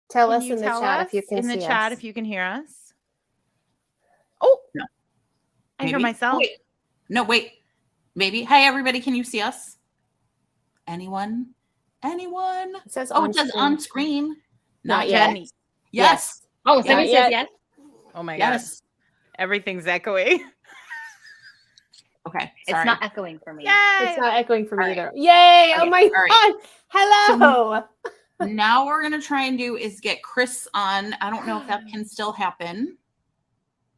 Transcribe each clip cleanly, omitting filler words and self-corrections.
Tell us in the chat if you can see us. In the chat if you can hear us. Oh, no. I hear myself. Wait. Maybe. Hi, everybody. Can you see us? Anyone? It says it says on screen. Not yet. Jenny. Yes. Oh, somebody says yes. Oh my God. Everything's echoey. Okay. Sorry. It's not echoing for me. Yay! It's not echoing for me either. Yay! Okay. Oh my God. Hello. So now what we're going to try and do is get Chris on. I don't know if that can still happen,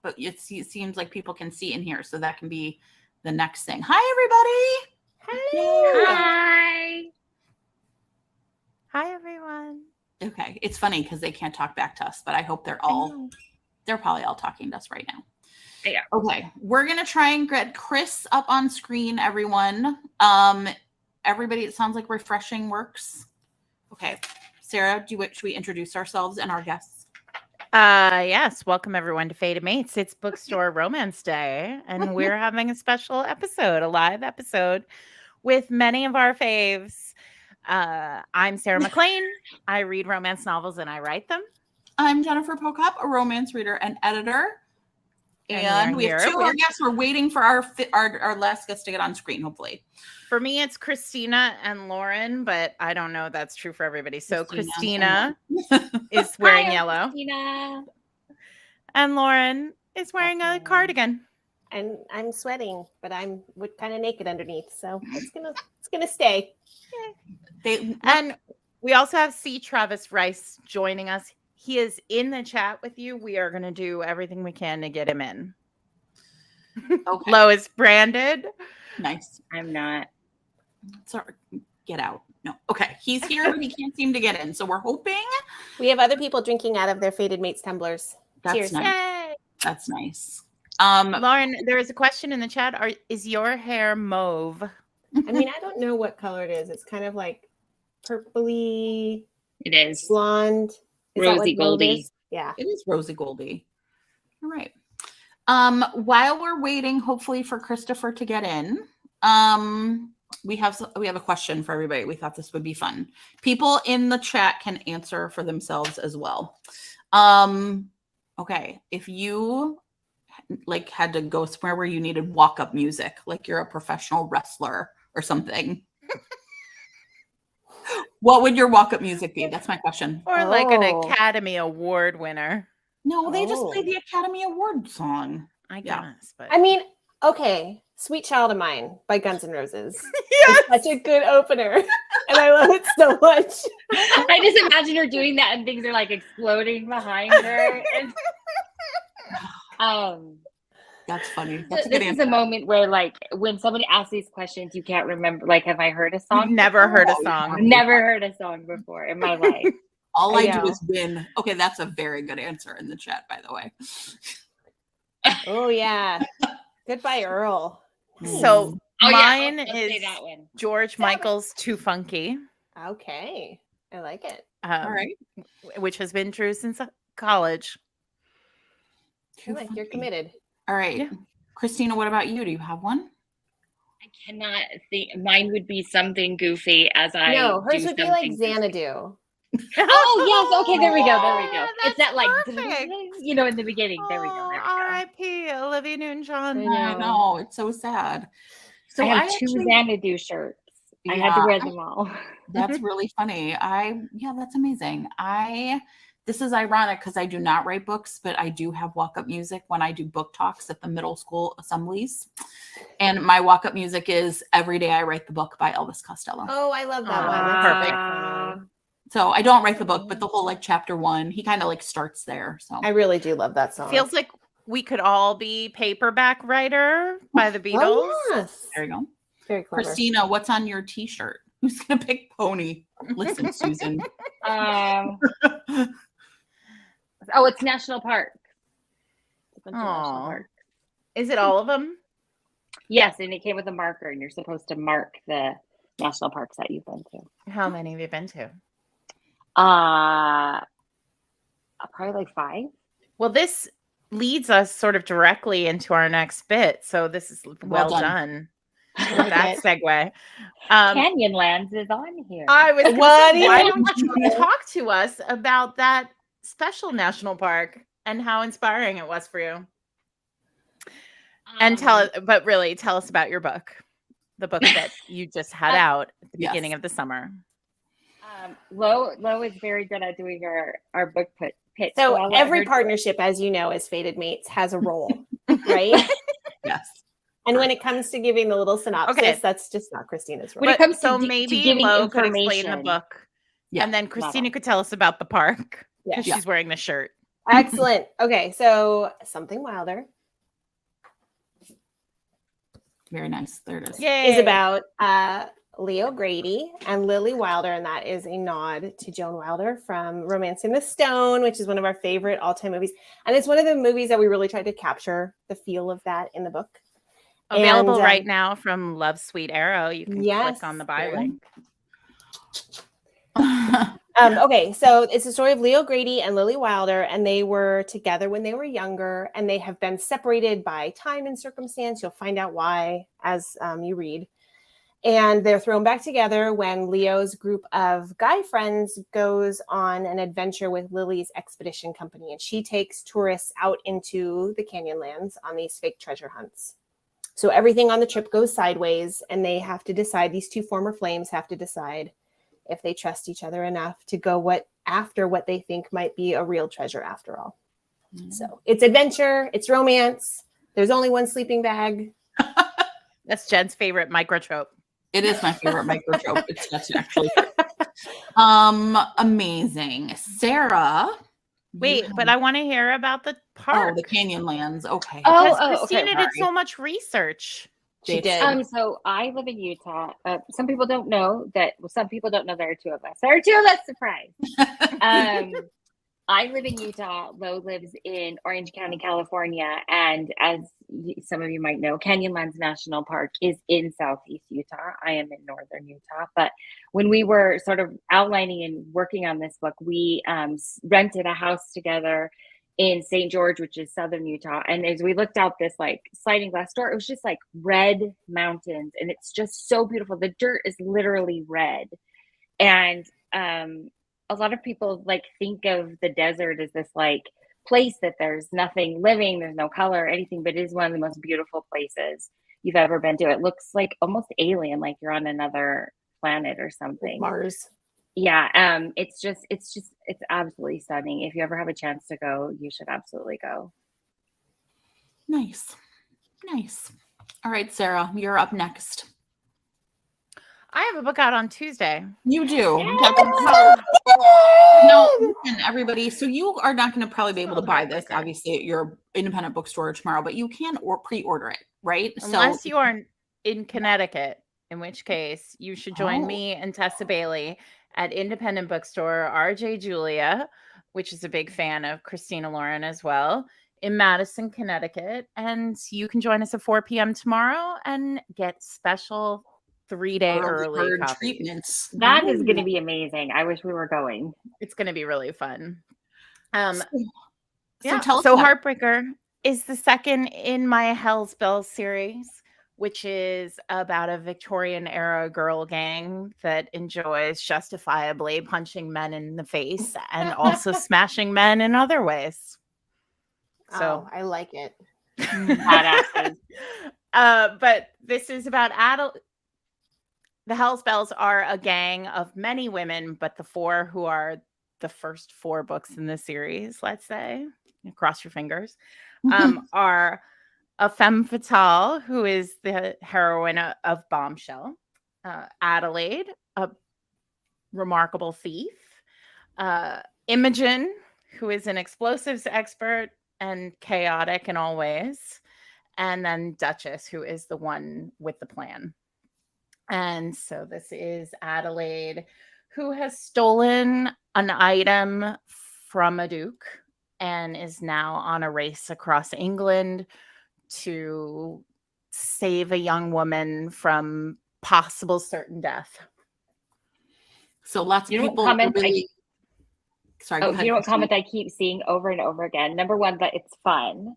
but it seems like people can see in here. So that can be the next thing. Hi, everybody. Hi. Hi, everyone. Okay. It's funny because they can't talk back to us, but I hope they're probably all talking to us right now. Yeah. Okay. We're going to try and get Chris up on screen, everyone. Everybody, it sounds like refreshing works. Okay. Sarah, should we introduce ourselves and our guests? Yes. Welcome, everyone, to Fated Mates. It's Bookstore Romance Day, and we're having a special episode, a live episode with many of our faves. I'm Sarah McLean. I read romance novels and I write them. I'm Jennifer Pocop, a romance reader and editor. And we have two other guests. We're waiting for our last guest to get on screen, hopefully. For me, it's Christina and Lauren, but I don't know if that's true for everybody. So Christina is wearing yellow. Christina. And Lauren is wearing a cardigan. And I'm sweating, but I'm kind of naked underneath. So it's gonna stay. And we also have C. Travis Rice joining us. He is in the chat with you. We are going to do everything we can to get him in. Okay. Lois branded. Nice. I'm not. Sorry. Get out. No. Okay. He's here, but he can't seem to get in. So we're hoping. We have other people drinking out of their Fated Mates tumblers. That's Cheers. nice. Yay. That's nice. Lauren, there is a question in the chat. Is your hair mauve? I mean, I don't know what color it is. It's kind of like purpley. It is. Blonde. Is Rosy goldy. Yeah. It is rosy goldy. All right. While we're waiting, hopefully, for Christopher to get in, we have a question for everybody. We thought this would be fun. People in the chat can answer for themselves as well. Okay. If you had to go somewhere where you needed walk-up music, like you're a professional wrestler or something, what would your walk-up music be? That's my question. Or like an Academy Award winner. No, they just play the Academy Award song. I guess. But I mean, okay. Sweet Child of Mine by Guns N' Roses. Yes! It's such a good opener. And I love it so much. I just imagine her doing that and things are like exploding behind her. That's funny. That's a good this answer. is a moment where, like, when somebody asks these questions, you can't remember. Like, have I heard a song? Never heard a song. Never heard a song before in my life. All I do is win. Okay, that's a very good answer in the chat, by the way. Oh yeah. Goodbye, Earl. So mine is that one. George Michael's Too Funky. Okay. I like it. All right. Which has been true since college. I like you're committed. All right. Yeah. Christina, what about you? Do you have one? I cannot think. Mine would be something goofy as I. No, hers would be like Xanadu. Oh, yes. Okay, there we go. Yeah, it's that like, perfect. In the beginning. There we go. R.I.P. Olivia Newton-John. I know. It's so sad. So I have two Xanadu shirts. I had to wear them all. That's really funny. That's amazing. This is ironic because I do not write books, but I do have walk-up music when I do book talks at the middle school assemblies. And my walk-up music is Every Day I Write the Book by Elvis Costello. Oh, I love that one. That's perfect. So I don't write the book, but the whole chapter 1, he kind of starts there. So I really do love that song. Feels like we could all be Paperback Writer by the Beatles. Oh, yes. There you go. Very clever. Christina, what's on your t-shirt? Who's going to pick Pony? Listen, Susan. It's National Park. National Park. Is it all of them? Yes, and it came with a marker, and you're supposed to mark the national parks that you've been to. How many have you been to? Probably like 5. Well, this leads us sort of directly into our next bit, so this is well done. that segue. Canyonlands is on here. I was What say, why don't you talk to us about that special national park and how inspiring it was for you? And tell us about your book, the book that you just had out at the beginning of the summer. Lo is very good at doing our book pitch. So every partnership, as you know, as Fated Mates, has a role, right? Yes. And when it comes to giving the little synopsis, that's just not Christina's role. When it comes to maybe giving Lo could information, explain the book, and then Christina model. could tell us about the park because she's wearing the shirt. Excellent. Okay, so Something Wilder Very nice. There it is. Yay. is about Leo Grady and Lily Wilder, and that is a nod to Joan Wilder from Romancing the Stone, which is one of our favorite all-time movies. And it's one of the movies that we really tried to capture the feel of that in the book. Available right now from Love Sweet Arrow. You can click on the buy link. Okay, so it's the story of Leo Grady and Lily Wilder, and they were together when they were younger, and they have been separated by time and circumstance. You'll find out why as you read. And they're thrown back together when Leo's group of guy friends goes on an adventure with Lily's expedition company, and she takes tourists out into the Canyonlands on these fake treasure hunts. So everything on the trip goes sideways, and they have to decide, these two former flames have to decide if they trust each other enough to go after what they think might be a real treasure after all. So it's adventure, it's romance. There's only one sleeping bag. That's Jen's favorite microtrope. It is my favorite microtrope. That's actually amazing. Sarah. Wait, but I want to hear about the park. Oh, the Canyonlands. Okay. Christina did so much research. She did. So I live in Utah. Some people don't know that. Well, some people don't know there are two of us. There are two of us. Surprise. I live in Utah. Lo lives in Orange County, California. And as some of you might know, Canyonlands National Park is in Southeast Utah. I am in Northern Utah. But when we were sort of outlining and working on this book, we rented a house together in St. George, which is Southern Utah. And as we looked out this like sliding glass door, it was just like red mountains. And it's just so beautiful. The dirt is literally red. And a lot of people like think of the desert as this like place that there's nothing living, there's no color or anything, but it is one of the most beautiful places you've ever been to. It looks like almost alien, like you're on another planet or something. Mars. Yeah, it's absolutely stunning. If you ever have a chance to go, you should absolutely go. Nice. All right, Sarah, you're up next. I have a book out on Tuesday. You do. No, listen, everybody. So you are not going to probably be able to buy this, obviously, at your independent bookstore tomorrow, but you can pre-order it, right? Unless you are in Connecticut, in which case you should join me and Tessa Bailey at independent bookstore RJ Julia, which is a big fan of Christina Lauren as well, in Madison, Connecticut. And you can join us at 4 p.m. tomorrow and get special 3-day early treatments. That is going to be amazing. I wish we were going. It's going to be really fun. So Heartbreaker is the second in my Hell's Bells series, which is about a Victorian era girl gang that enjoys justifiably punching men in the face and also smashing men in other ways. So I like it. But this is about the Hell's Bells are a gang of many women, but the four who are the first 4 books in the series, let's say, cross your fingers, are a femme fatale, who is the heroine of Bombshell, Adelaide, a remarkable thief, Imogen, who is an explosives expert and chaotic in all ways, and then Duchess, who is the one with the plan. And so this is Adelaide, who has stolen an item from a duke and is now on a race across England to save a young woman from possible certain death. So lots of people really... Sorry, go ahead. You know what comment I keep seeing over and over again? Number one, that it's fun,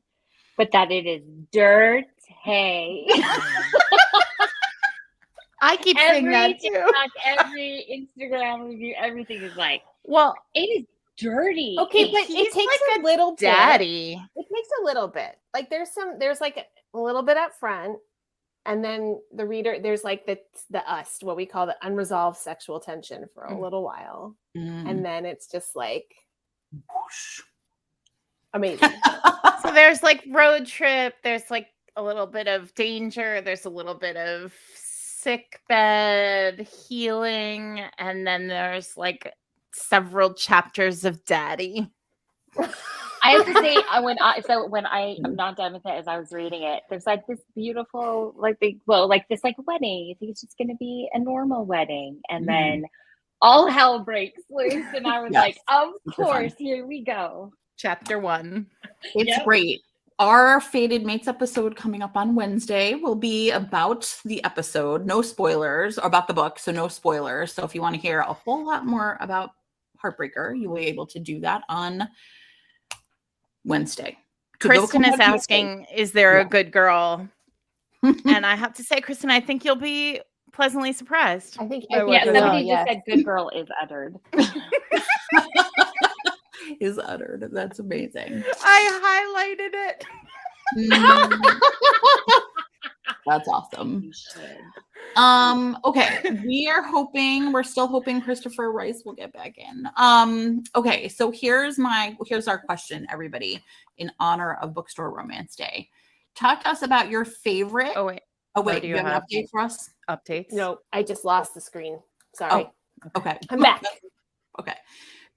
but that it is dirt. Hey. I keep saying that Every too. TikTok, every Instagram review, everything is like, Well, it is dirty. Okay, but he's it takes like a little bit. daddy. It takes a little bit. Like there's like a little bit up front, and then the reader, there's like the what we call the unresolved sexual tension for a little while. And then it's just like amazing. So there's like road trip, there's like a little bit of danger, there's a little bit of sick bed healing, and then there's like several chapters of daddy. I have to say, when I am not done with it, as I was reading it, there's like this beautiful, like this like wedding. You think it's just going to be a normal wedding, and then all hell breaks loose, and I was like, of course, here we go. Chapter 1. It's great. Our Fated Mates episode coming up on Wednesday will be about the episode. No spoilers, or about the book, so no spoilers. So if you want to hear a whole lot more about Heartbreaker, you will be able to do that on Wednesday. Kristen is asking, is there a good girl? And I have to say, Kristen, I think you'll be pleasantly surprised. I think somebody just said good girl is uttered. Is uttered. That's amazing. I highlighted it. That's awesome. Okay. We're still hoping Christopher Rice will get back in. Okay, so here's our question, everybody, in honor of Bookstore Romance Day. Talk to us about your favorite. Oh wait, do you have an update for us? Updates? No, I just lost the screen. Sorry. Okay. I'm back. Okay.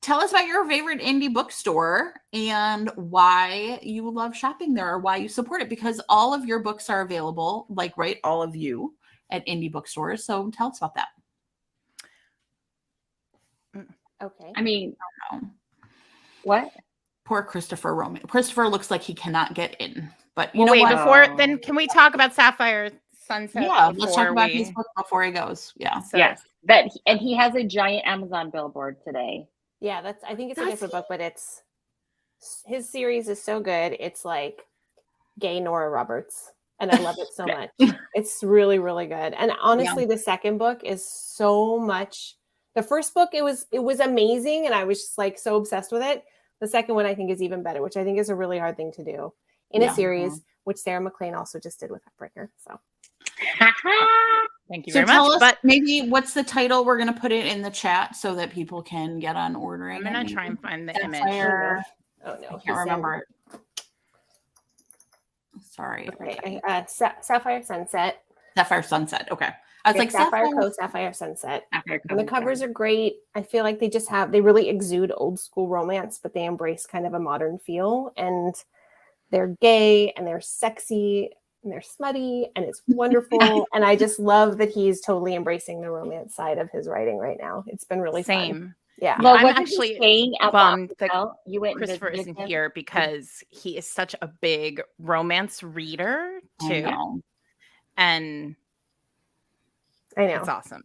Tell us about your favorite indie bookstore and why you love shopping there, or why you support it, because all of your books are available, all of you, at indie bookstores. So tell us about that. Okay. I mean, I don't know. What? Poor Christopher Roman. Christopher looks like he cannot get in. But then can we talk about Sapphire Sunset? Yeah, let's talk about his book before he goes. Yeah. So, yes. And he has a giant Amazon billboard today. Yeah, I think it's a different book, but his series is so good. It's like gay Nora Roberts, and I love it so much. It's really, really good. And honestly, the second book is so much. The first book, it was amazing, and I was just like so obsessed with it. The second one, I think, is even better, which I think is a really hard thing to do in a series, which Sarah McLean also just did with Heartbreaker. So. Thank you so very tell much. Us but maybe what's the title? We're going to put it in the chat so that people can get on ordering. I'm going to try and find the Sapphire. image. Oh no, I can't remember it. Sorry. Okay. Sapphire Sunset. Sapphire Sunset. Okay. I was like Sapphire Cove, Sapphire Sunset. And the covers are great. I feel like they really exude old school romance, but they embrace kind of a modern feel. And they're gay and they're sexy and they're smutty and it's wonderful. And I just love that he's totally embracing the romance side of his writing right now. It's been really fun. Yeah. Well, I'm actually bummed that you went Christopher isn't here because he is such a big romance reader too. And I know. It's awesome.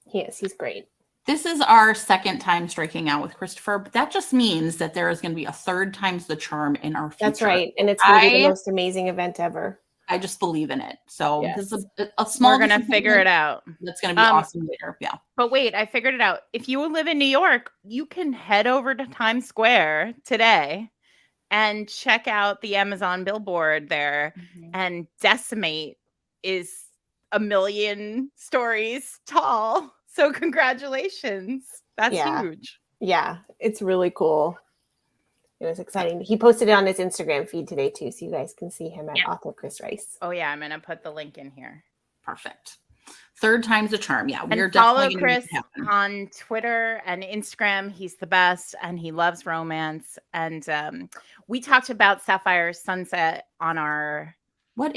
He is. He's great. This is our second time striking out with Christopher, but that just means that there is going to be a third time's the charm in our future. That's right. And it's going to be the most amazing event ever. I just believe in it. So this is a small. We're going to figure it out. That's going to be awesome later. Yeah. But wait, I figured it out. If you live in New York, you can head over to Times Square today and check out the Amazon billboard there. And Decimate is 1 million stories tall. So congratulations. That's huge. Yeah, it's really cool. It was exciting. He posted it on his Instagram feed today too, so you guys can see him at author Chris Rice. Oh yeah, I'm gonna put the link in here. Perfect. Third time's a charm. Yeah, we're follow Chris on Twitter and Instagram. He's the best, and he loves romance. And we talked about Sapphire Sunset on our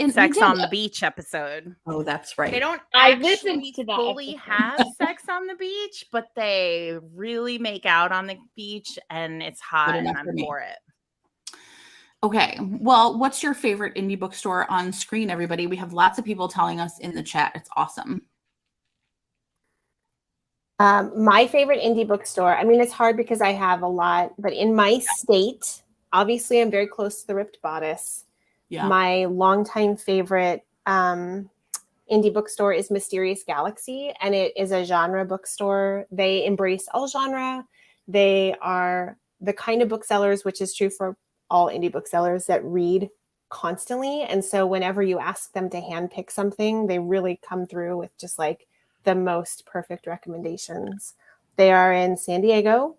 Sex on the Beach episode. Oh, that's right. They don't I listened to that fully have sex on the beach, but they really make out on the beach, and it's hot, and I'm for it. Okay. Well, what's your favorite indie bookstore on screen, everybody? We have lots of people telling us in the chat. It's awesome. My favorite indie bookstore, I mean, it's hard because I have a lot, but in my state, obviously I'm very close to the Ripped Bodice. Yeah. My longtime favorite indie bookstore is Mysterious Galaxy, and it is a genre bookstore. They embrace all genre. They are the kind of booksellers, which is true for all indie booksellers, that read constantly. And so whenever you ask them to handpick something, they really come through with just like the most perfect recommendations. They are in San Diego,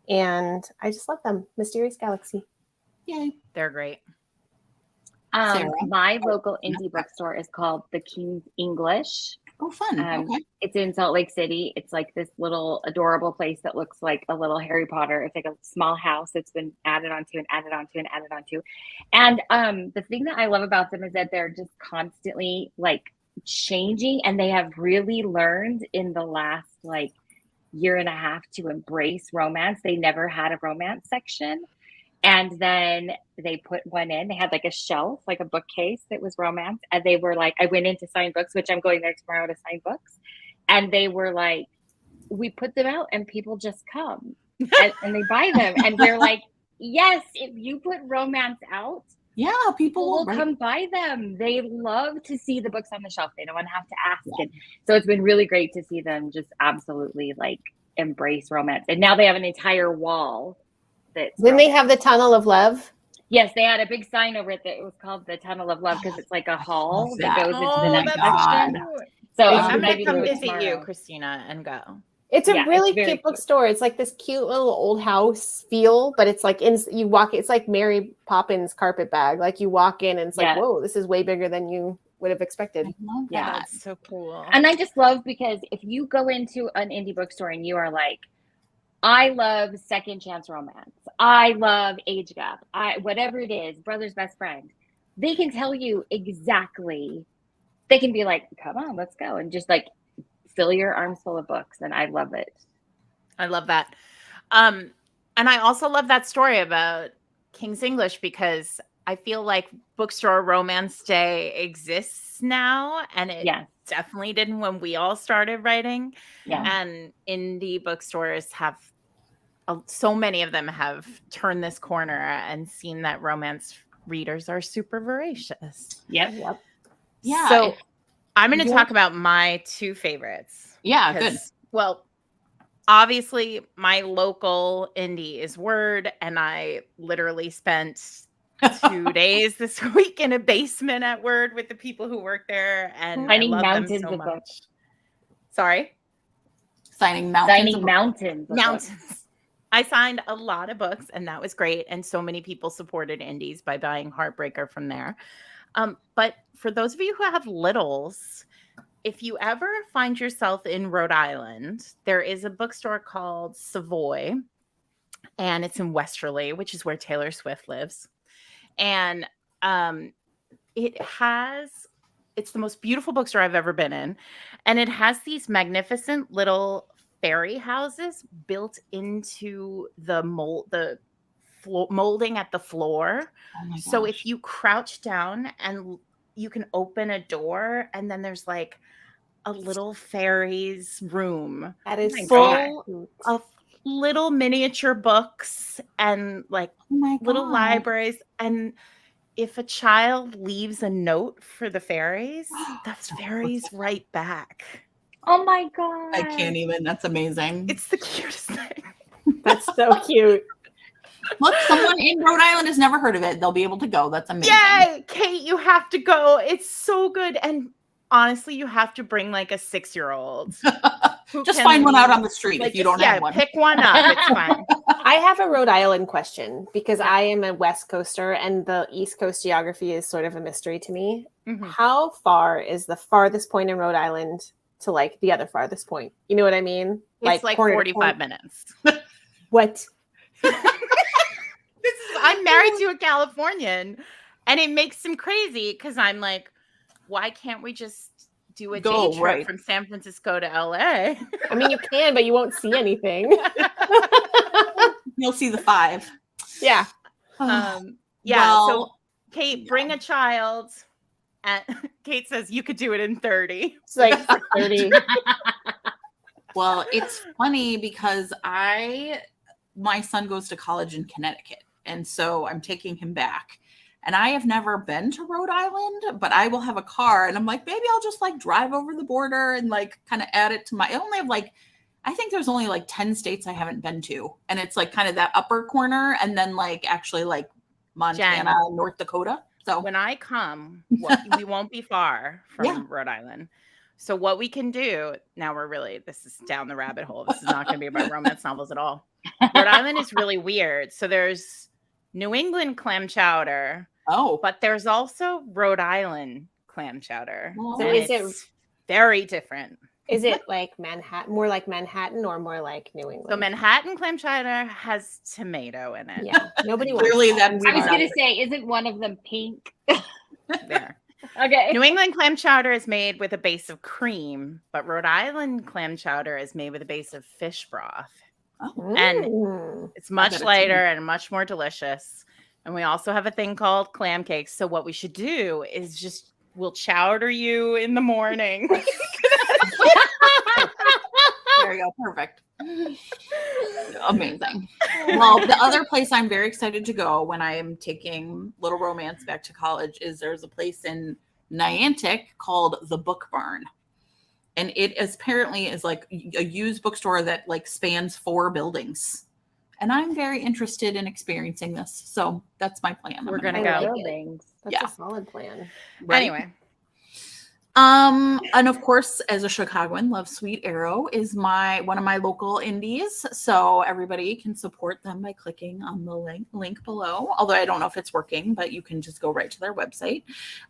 and I just love them. Mysterious Galaxy. Yay. They're great. Sarah? My local indie bookstore is called The King's English. Oh, fun. Okay. It's in Salt Lake City. It's like this little adorable place that looks like a little Harry Potter. It's like a small house that's been added onto and added onto and added onto. And the thing that I love about them is that they're just constantly like changing, and they have really learned in the last like year and a half to embrace romance. They never had a romance section. And then they put one in. They had like a shelf, like a bookcase that was romance. And they were like, I went in to sign books, which I'm going there tomorrow to sign books. And they were like, we put them out and people just come and they buy them. And we're like, yes, if you put romance out, yeah, people will come buy them. They love to see the books on the shelf. They don't want to have to ask. Yeah. And so it's been really great to see them just absolutely like embrace romance. And now they have an entire wall. Didn't they have the Tunnel of Love? Yes, they had a big sign over it that it was called the Tunnel of Love because it's like a hall that goes into the next section. So I'm going to come visit you, Christina, and go. It's a really cute bookstore. It's like this cute little old house feel, but it's like you walk. It's like Mary Poppins carpet bag. Like you walk in and it's like, whoa, this is way bigger than you would have expected. Yeah, that's so cool. And I just love because if you go into an indie bookstore and you are like, I love second chance romance, I love age gap, whatever it is, brother's best friend, they can tell you exactly. They can be like, come on, let's go, and just like fill your arms full of books. And I love it. I love that. And I also love that story about King's English because I feel like Bookstore Romance Day exists now, and it definitely didn't when we all started writing. Yeah. And indie bookstores have, so many of them have turned this corner and seen that romance readers are super voracious. Yep. Yeah. So I'm going to talk about my two favorites. Yeah, good. Well, obviously my local indie is Word, and I literally spent 2 days this week in a basement at Word with the people who work there, and Signing I love mountains them so of much. books. Sorry? Signing mountains. I signed a lot of books, and that was great. And so many people supported indies by buying Heartbreaker from there. But for those of you who have littles, if you ever find yourself in Rhode Island, there is a bookstore called Savoy, and it's in Westerly, which is where Taylor Swift lives. And it's the most beautiful bookstore I've ever been in. And it has these magnificent little fairy houses built into the molding at the floor. Oh so if you crouch down and you can open a door, and then there's like a little fairy's room that is full of little miniature books and like little libraries. And if a child leaves a note for the fairies, the fairies write back. Oh my God. I can't even. That's amazing. It's the cutest thing. That's so cute. Look, someone in Rhode Island has never heard of it. They'll be able to go. That's amazing. Yay! Kate, you have to go. It's so good. And honestly, you have to bring like a 6-year-old. Just find one out on the street if you don't have one. Pick one up. It's fine. I have a Rhode Island question because I am a West Coaster and the East Coast geography is sort of a mystery to me. Mm-hmm. How far is the farthest point in Rhode Island to like the other farthest point? You know what I mean? It's like 45 minutes. What? I'm married to a Californian, and it makes him crazy because I'm like, why can't we just do a day trip from San Francisco to LA? I mean, you can, but you won't see anything. You'll see the 5. Yeah. So Kate, bring a child. And Kate says you could do it in 30. It's like 30. Well, it's funny because my son goes to college in Connecticut. And so I'm taking him back. And I have never been to Rhode Island, but I will have a car. And I'm like, maybe I'll just like drive over the border and like kind of add it to I only have like, I think there's only like 10 states I haven't been to. And it's like kind of that upper corner. And then like actually like Montana, Jen, North Dakota. So when I come, we won't be far from Rhode Island. So what we can do now, this is down the rabbit hole. This is not going to be about romance novels at all. Rhode Island is really weird. So there's New England clam chowder. Oh, But there's also Rhode Island clam chowder. Well, So and is it it's very different. is it like Manhattan, more like Manhattan or more like New England? So Manhattan clam chowder has tomato in it. Yeah, nobody wants clearly that. that I was going to say, isn't one of them pink? There. Okay. New England clam chowder is made with a base of cream, but Rhode Island clam chowder is made with a base of fish broth. And Mm. it's much bet it's lighter and much more delicious. And we also have a thing called clam cakes. So what we should do is we'll chowder you in the morning. there you go. Perfect. Amazing. Well, the other place I'm very excited to go when I am taking Little Romance back to college is there's a place in Niantic called the Book Barn. And it apparently is like a used bookstore that like spans 4 buildings. And I'm very interested in experiencing this. So that's my plan. We're gonna I go. like it. Buildings. That's Yeah. a solid plan. Right? Anyway, And of course, as a Chicagoan, Love Sweet Arrow is one of my local indies. So everybody can support them by clicking on the link below. Although I don't know if it's working, but you can just go right to their website.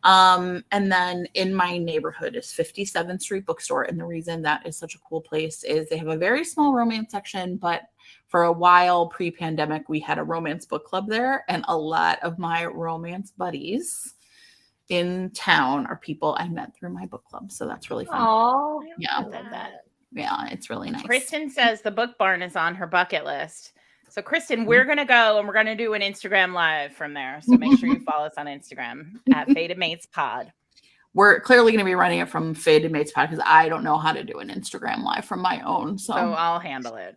And then in my neighborhood is 57th Street Bookstore. And the reason that is such a cool place is they have a very small romance section, but for a while pre-pandemic, we had a romance book club there, and a lot of my romance buddies in town are people I met through my book club. So that's really fun. Oh, Yeah. I love that. Yeah, it's really nice. Kristen says the Book Barn is on her bucket list. So Kristen, we're going to go and we're going to do an Instagram live from there. So make sure you follow us on Instagram at Fated Mates Pod. We're clearly going to be running it from Fated Mates Pod because I don't know how to do an Instagram live from my own. So, So I'll handle it.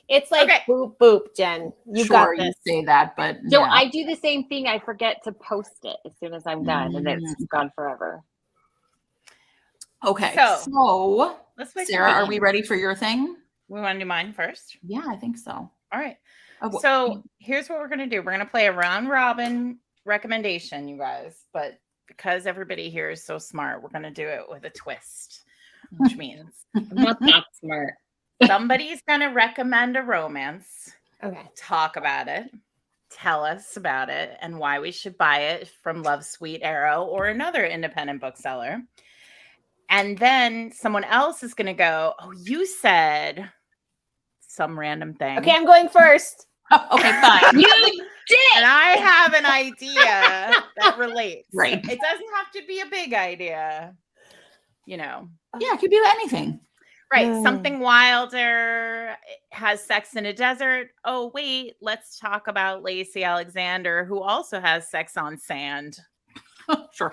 It's like Okay. boop boop, Jen. You got sure, you this. say that, but so yeah. I do the same thing. I forget to post it as soon as I'm done, and it's gone forever. Okay. So, So, Let's wait. Sarah, are we ready for your thing? We want to do mine first? Yeah, I think so. All right. Oh, So here's what we're going to do. We're going to play a round robin recommendation, you guys. But because everybody here is so smart, we're going to do it with a twist, which means I'm not that smart. somebody's going to recommend a romance, Okay. talk about it, tell us about it, and why we should buy it from Love Sweet Arrow or another independent bookseller. And then someone else is going to go, oh, you said some random thing. Okay, I'm going first. okay, fine. You did. And I have an idea that relates. Right. It doesn't have to be a big idea, you know. Yeah, it could be anything. Right. Mm. Something wilder has sex in a desert. Oh, wait, let's talk about Lacey Alexander, who also has sex on sand. Sure.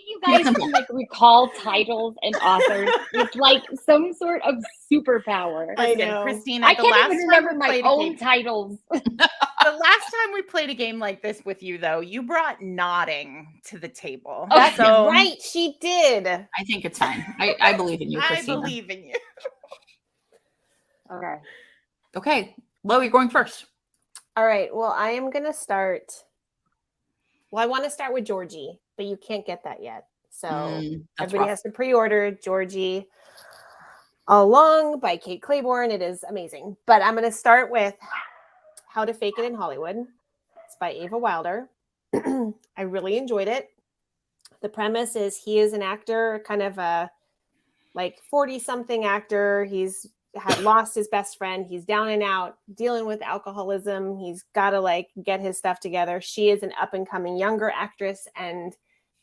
You guys can like recall titles and authors. It's like some sort of superpower. I Listen, know. Christina, I the can't last even time remember we my played a own game- titles. The last time we played a game like this with you, though, you brought nodding to the table. That's So right. She did. I think it's fine. I believe in you, I Christina. believe in you. Okay. Okay. Lo, you're going first. All right. Well, I am going to start. Well, I want to start with Georgie, but you can't get that yet. So That's everybody rough. has to pre-order Georgie Along by Kate Claiborne. It is amazing. But I'm going to start with How to Fake It in Hollywood. It's by Ava Wilder. I really enjoyed it. The premise is he is an actor, kind of a like 40-something actor. He's had lost his best friend. He's down and out, dealing with alcoholism. He's got to like get his stuff together. She is an up-and-coming younger actress, and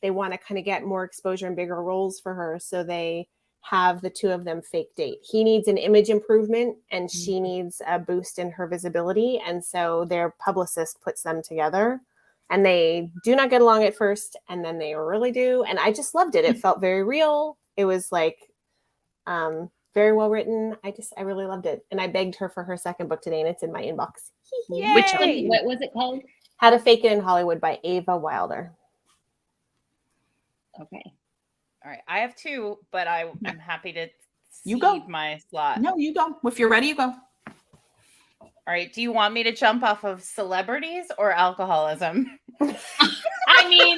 they want to kind of get more exposure and bigger roles for her. So they have the two of them fake date. He needs an image improvement, and she needs a boost in her visibility. And so their publicist puts them together, and they do not get along at first, and then they really do. And I just loved it. It felt very real. It was like very well written. I really loved it. And I begged her for her second book today, and it's in my inbox. Yay! Which one? What was it called? How to Fake It in Hollywood by Ava Wilder. Okay. All right. I have 2, but I'm happy to You go. cede my slot. No, you go. If you're ready, you go. All right. Do you want me to jump off of celebrities or alcoholism? I mean,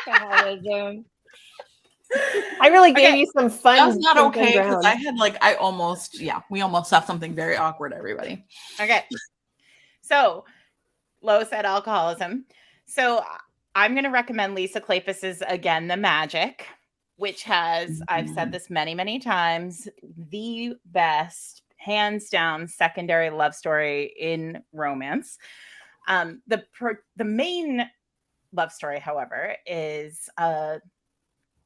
alcoholism. I really gave you some fun. That's not okay because ground. I had we almost have something very awkward, everybody. Okay. So Lo said alcoholism. So I'm going to recommend Lisa Kleypas's Again the Magic, which has, I've said this many, many times, the best, hands down, secondary love story in romance. The main love story, however, is a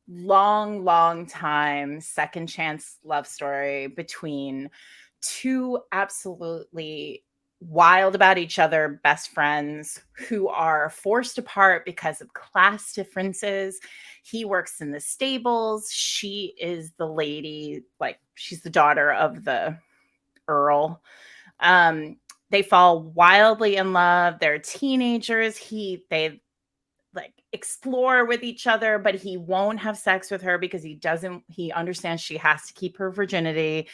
long time second chance love story between 2 absolutely wild about each other best friends who are forced apart because of class differences. He works in the stables. She is the lady, like she's the daughter of the Earl. They fall wildly in love. They're teenagers. They like explore with each other, but he won't have sex with her because he understands she has to keep her virginity.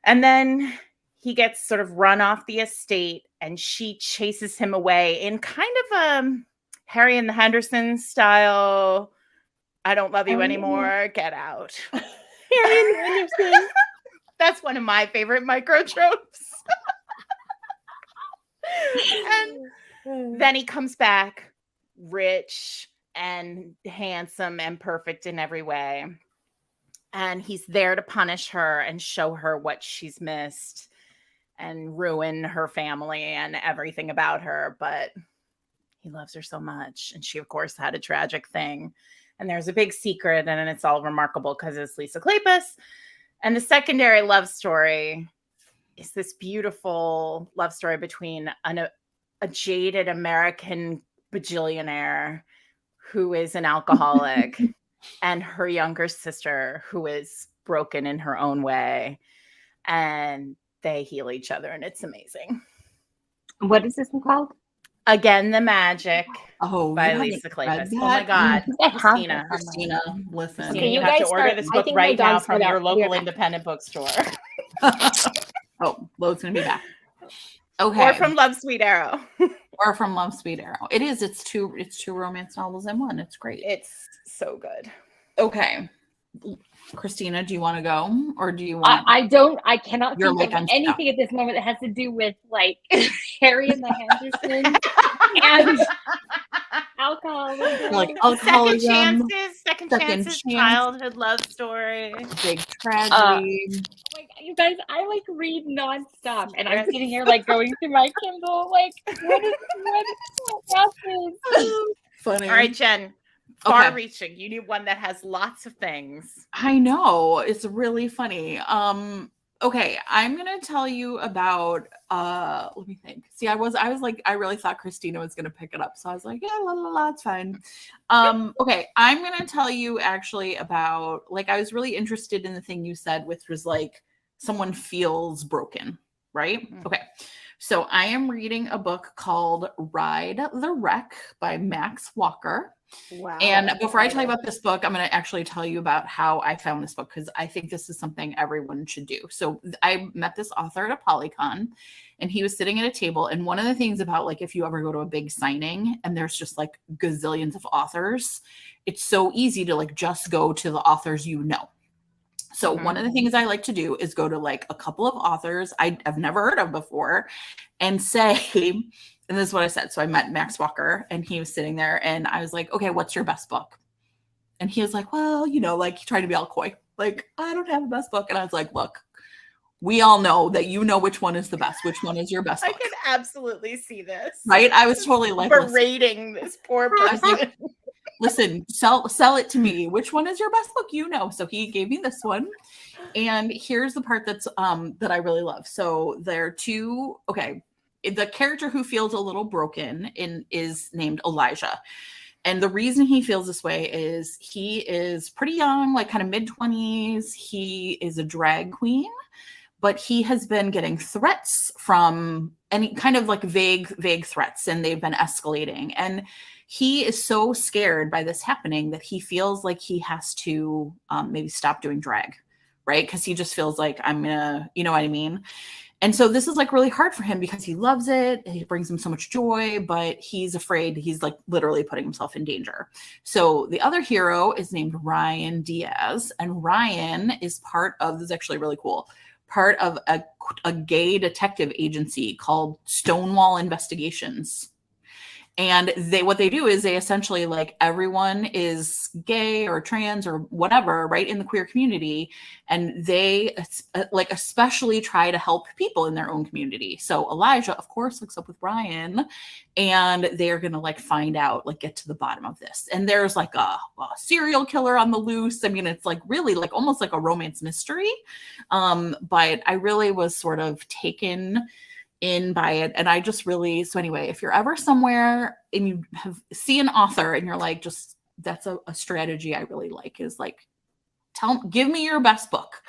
And then he gets sort of run off the estate and she chases him away in kind of a Harry and the Hendersons style. I don't love you anymore. Get out. Harry and the Hendersons. That's one of my favorite micro tropes. And then he comes back rich and handsome and perfect in every way. And he's there to punish her and show her what she's missed and ruin her family and everything about her. But he loves her so much. And she, of course, had a tragic thing. And there's a big secret, and it's all remarkable because it's Lisa Kleypas. And the secondary love story is this beautiful love story between a jaded American bajillionaire who is an alcoholic and her younger sister who is broken in her own way. And they heal each other, and it's amazing. What is this one called? Again, the Magic by Lisa Kleypas. Oh my God, Christina, listen. Okay, you have to order this book right now from your local independent bookstore. Lo's gonna be back. Okay. Or from Love Sweet Arrow. It is. It's two romance novels in one. It's great. It's so good. Okay. Christina, do you want to go or do you want? I cannot think of anything at this moment that has to do with like Harry and the Hendersons and alcoholism. Like alcoholism. Second chances, childhood love story. Big tragedy. Like you guys, I like read nonstop, and I'm sitting here like going through my Kindle, like what happened? Funny. All right, Jen. Far-reaching. You need one that has lots of things. I know. It's really funny. Okay, I'm gonna tell you about let me think. See, I was like, I really thought Christina was gonna pick it up. So I was like, yeah, it's fine. Okay, I'm gonna tell you actually about, like, I was really interested in the thing you said, which was like someone feels broken, right? Mm-hmm. Okay. So I am reading a book called Ride the Wreck by Max Walker. Wow. And before I tell you about this book, I'm going to actually tell you about how I found this book, because I think this is something everyone should do. So I met this author at a Polycon, and he was sitting at a table. And one of the things about, like, if you ever go to a big signing and there's just like gazillions of authors, it's so easy to like just go to the authors you know. So one of the things I like to do is go to like a couple of authors I've never heard of before and say, and this is what I said. So I met Max Walker, and he was sitting there, and I was like, okay, what's your best book? And he was like, well, you know, like, he tried to be all coy. Like, I don't have a best book. And I was like, look, we all know that you know which one is the best. Which one is your best book? I can absolutely see this. Right? I was totally like, berating this poor person. Listen, sell it to me. Which one is your best book? You know. So he gave me this one. And here's the part that's that I really love. So there are two, okay. The character who feels a little broken is named Elijah. And the reason he feels this way is he is pretty young, like kind of mid-20s. He is a drag queen, but he has been getting threats from any kind of like vague threats, and they've been escalating. And he is so scared by this happening that he feels like he has to maybe stop doing drag, right? Because he just feels like I'm gonna, you know what I mean? And so this is like really hard for him because he loves it. It brings him so much joy, but he's afraid he's like literally putting himself in danger. So the other hero is named Ryan Diaz, and Ryan is part of, this is actually really cool, part of a gay detective agency called Stonewall Investigations. And what they do is they essentially, like, everyone is gay or trans or whatever, right, in the queer community. And they like especially try to help people in their own community. So Elijah, of course, looks up with Brian, and they're going to like find out, like get to the bottom of this. And there's like a serial killer on the loose. I mean, it's like really like almost like a romance mystery. But I really was sort of taken in by it, and I just really, so anyway, if you're ever somewhere and you see an author and you're like, just that's a strategy I really like, is like, give me your best book,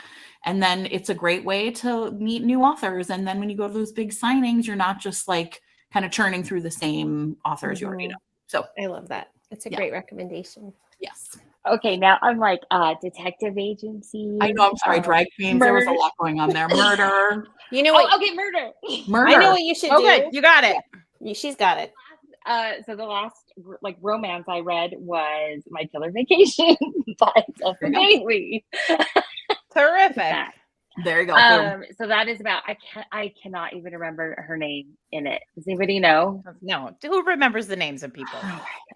and then it's a great way to meet new authors. And then when you go to those big signings, you're not just like kind of churning through the same authors you already know. So I love that. It's a great recommendation. Yes. Okay, now I'm like detective agency. I know, I'm sorry, drag queens. There was a lot going on there. Murder. You know what? Okay, murder. I know what you should do. Good. You got it. She's got it. So the last like romance I read was My Killer Vacation by Delphine Bailey. Terrific. There you go. So that is about, I cannot even remember her name in it. Does anybody know? No. Who remembers the names of people?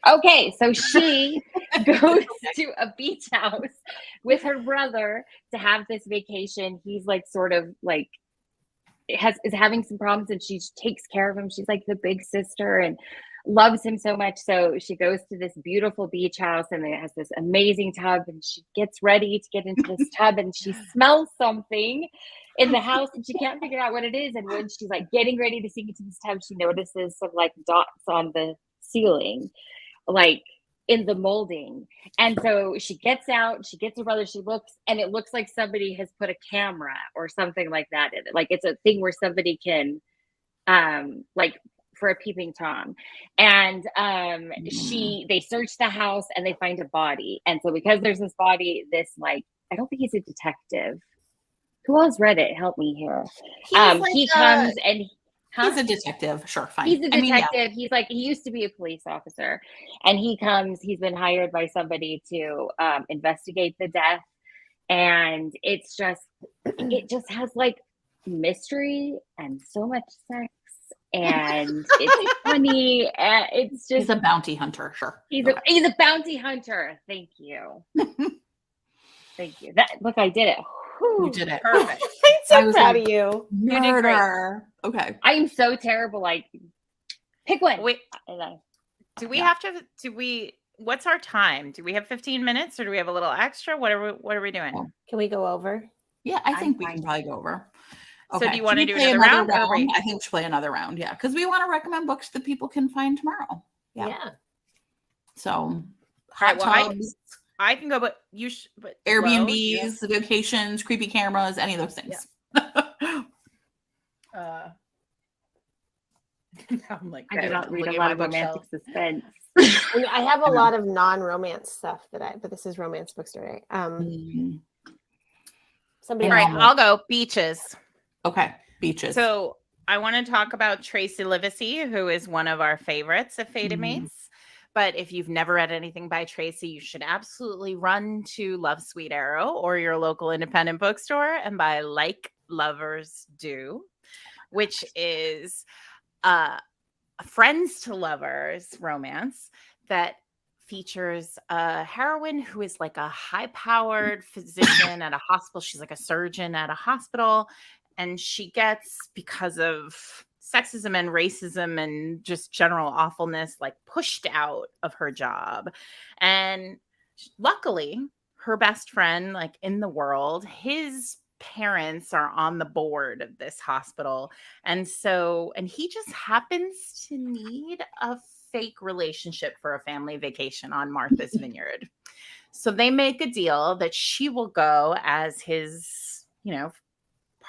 Okay, so she goes to a beach house with her brother to have this vacation. He's like sort of like is having some problems, and she takes care of him. She's like the big sister and loves him so much. So she goes to this beautiful beach house, and it has this amazing tub, and she gets ready to get into this tub, and she smells something in the house, and she can't figure out what it is. And when she's like getting ready to sink into this tub, she notices some like dots on the ceiling, like in the molding. And so she gets out, she gets her brother, she looks, and it looks like somebody has put a camera or something like that in it. Like it's a thing where somebody can like for a peeping Tom. And they search the house and they find a body. And so because there's this body, this like, I don't think he's a detective. Who else read it? Help me here. He comes and he's a detective. Sure, fine. He's a detective. He's like, he used to be a police officer, and he comes, he's been hired by somebody to investigate the death. And it just has like mystery and so much sex, and it's funny. It's just, he's a bounty hunter. Sure. He's a bounty hunter. Thank you. Thank you. Look, I did it. Whew. You did it. Perfect. I'm so proud of you. You did great. Okay. I am so terrible. Like, pick one. Wait, do we have to? What's our time? Do we have 15 minutes, or do we have a little extra? What are we doing? Can we go over? Yeah, I think we can probably go over. Okay. So do you want to do another round? I think we should play another round. Yeah, because we want to recommend books that people can find tomorrow. Yeah. So, all right. Well, I can go, but you should. But Airbnbs, vacations, creepy cameras, any of those things. Yeah. I'm like, I do not read a lot of romantic suspense. I have a lot of non-romance stuff but this is Romance Bookstore. Somebody. All right, I'll go. Beaches. Okay, beaches. So I want to talk about Tracy Livesey, who is one of our favorites of Fated Mates. But if you've never read anything by Tracy, you should absolutely run to Love Sweet Arrow or your local independent bookstore and buy Like Lovers Do, which is a friends to lovers romance that features a heroine who is like a high-powered physician at a hospital. She's like a surgeon at a hospital, and she gets, because of sexism and racism and just general awfulness, like pushed out of her job. And luckily, her best friend, like in the world, his parents are on the board of this hospital. And he just happens to need a fake relationship for a family vacation on Martha's Vineyard. So they make a deal that she will go as his,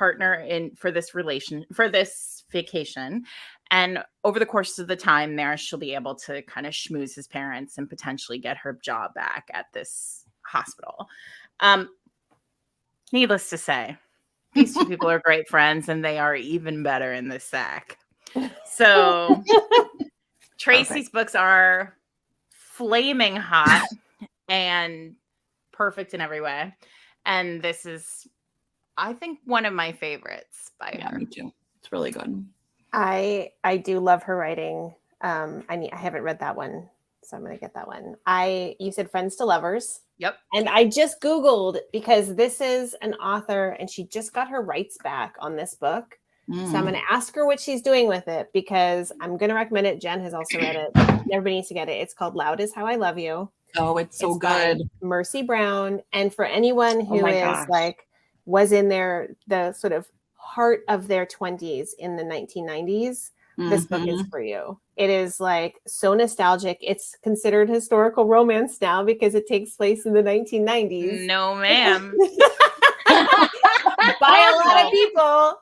partner for this vacation. And over the course of the time there, she'll be able to kind of schmooze his parents and potentially get her job back at this hospital. Needless to say, these two people are great friends, and they are even better in this sack. So Tracy's books are flaming hot and perfect in every way. And this is, I think, one of my favorites by her. Me too. It's really good. I do love her writing. I haven't read that one, so I'm going to get that one. You said Friends to Lovers. Yep. And I just Googled, because this is an author and she just got her rights back on this book. So I'm going to ask her what she's doing with it, because I'm going to recommend it. Jen has also read it. Everybody needs to get it. It's called Loud Is How I Love You. Oh, it's so by good. Mercy Brown. And for anyone who was in the sort of heart of their 20s in the 1990s, this book is for you. It is like so nostalgic. It's considered historical romance now because it takes place in the 1990s. No, ma'am. By a lot of people.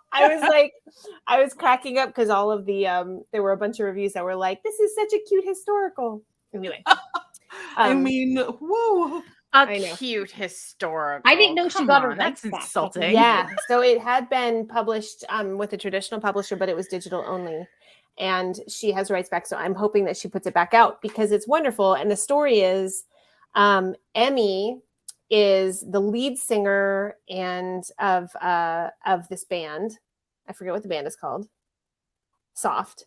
I was cracking up because all of the there were a bunch of reviews that were like, this is such a cute historical. Anyway. I mean, whoa. Cute historical. I didn't know she got her That's rights back. insulting. Yeah. So it had been published with a traditional publisher, but it was digital only. And she has rights back. So I'm hoping that she puts it back out because it's wonderful. And the story is Emmy is the lead singer of this band. I forget what the band is called. Soft.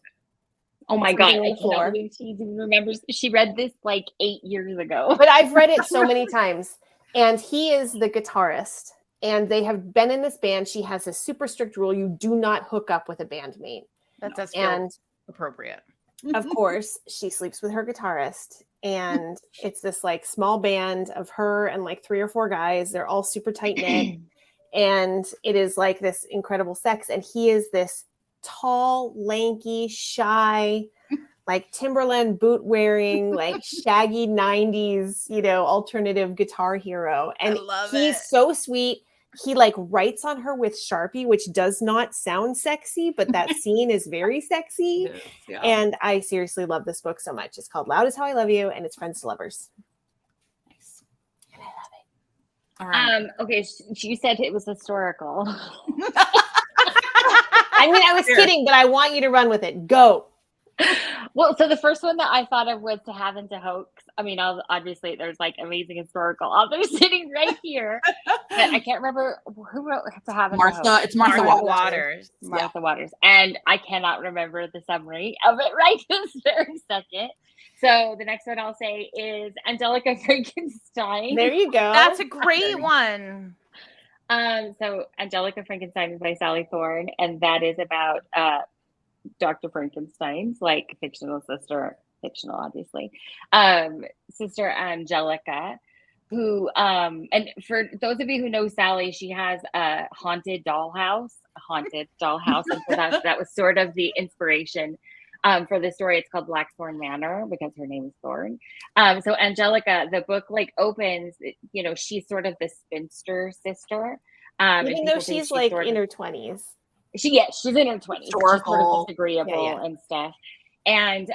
Oh my Something God. on I the floor. cannot believe she even remembers. She read this like 8 years ago. But I've read it so many times. And he is the guitarist. And they have been in this band. She has a super strict rule. You do not hook up with a bandmate. That does feel appropriate. Of course, she sleeps with her guitarist. And it's this like small band of her and like 3 or 4 guys. They're all super tight knit. And it is like this incredible sex. And he is this tall, lanky, shy, like Timberland boot wearing, like shaggy 90s, alternative guitar hero. And he's so sweet. He like writes on her with Sharpie, which does not sound sexy, but that scene is very sexy. Yeah. And I seriously love this book so much. It's called Loud Is How I Love You, and it's Friends to Lovers. Nice. And I love it. All right. Okay, you said it was historical. I mean, I was kidding, but I want you to run with it. Go. Well, so the first one that I thought of was To Have and to Hoax. I mean, obviously there's like amazing historical authors sitting right here. But I can't remember who wrote To Have and to Hoax. It's Martha Waters. Martha Waters. And I cannot remember the summary of it right this very second. So the next one I'll say is Angelica Frankenstein. There you go. That's a great one. So Angelica Frankenstein is by Sally Thorne, and that is about Dr. Frankenstein's like fictional obviously, sister Angelica, who and for those of you who know Sally, she has a haunted dollhouse, and so that was sort of the inspiration for the story. It's called Blackthorn Manor because her name is Thorne. So Angelica, the book like opens, she's sort of the spinster sister. Even though she's like in her 20s. She's in her 20s. She's sort of disagreeable and stuff. And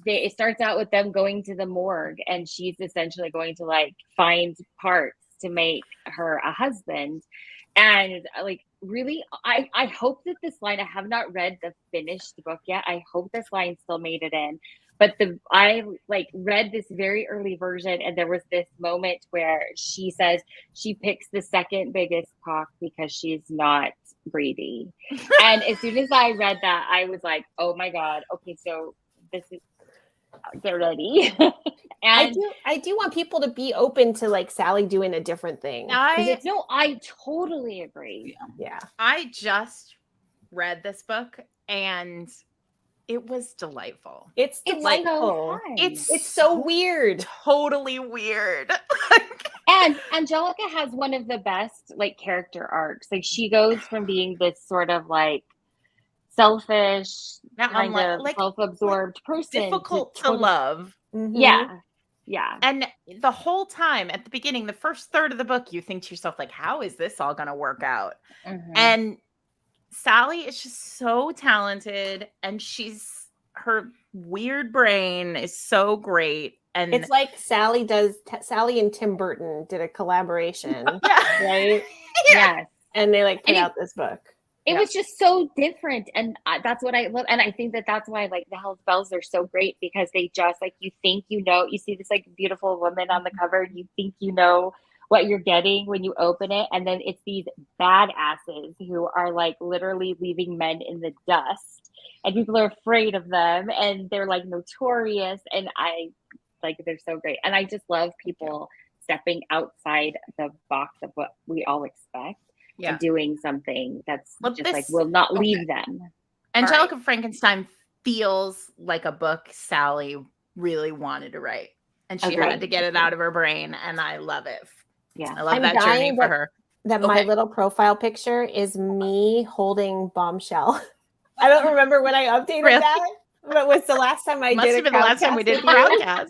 it starts out with them going to the morgue, and she's essentially going to like find parts to make her a husband. And like, really, I hope that this line, I have not read the finished book yet. I hope this line still made it in. But I like read this very early version, and there was this moment where she says she picks the second biggest cock because she's not greedy. And as soon as I read that, I was like, oh my God, okay, so this is, get ready. And I do want people to be open to like Sally doing a different thing. I totally agree. Yeah. I just read this book and it was delightful. It's delightful. Like, it's so weird. Totally weird. And Angelica has one of the best like character arcs. Like she goes from being this sort of like selfish, kind of like self-absorbed person, difficult to love. Mm-hmm. Yeah. Yeah. And the whole time at the beginning, the first third of the book, you think to yourself, like, how is this all going to work out? Mhm. And Sally is just so talented, and her weird brain is so great. And It's like Sally and Tim Burton did a collaboration, yeah. right? Yes. And they like put And out this book. It Yeah. was just so different, and that's what I love. And I think that that's why like the Hell's Bells are so great, because they just like, you think you know, you see this like beautiful woman on the cover, and you think you know what you're getting when you open it, and then it's these badasses who are like literally leaving men in the dust, and people are afraid of them, and they're like notorious, and I like, they're so great. And I just love people stepping outside the box of what we all expect. Yeah. And doing something that's Well, just like will not leave them. Angelica Frankenstein feels like a book Sally really wanted to write, and she had to get it out of her brain, and I love it. Yeah, I love I'm that journey dying for her. That my little profile picture is me holding Bombshell. I don't remember when I updated that, but was the last time I Must did have been the last time we did Crowdcast.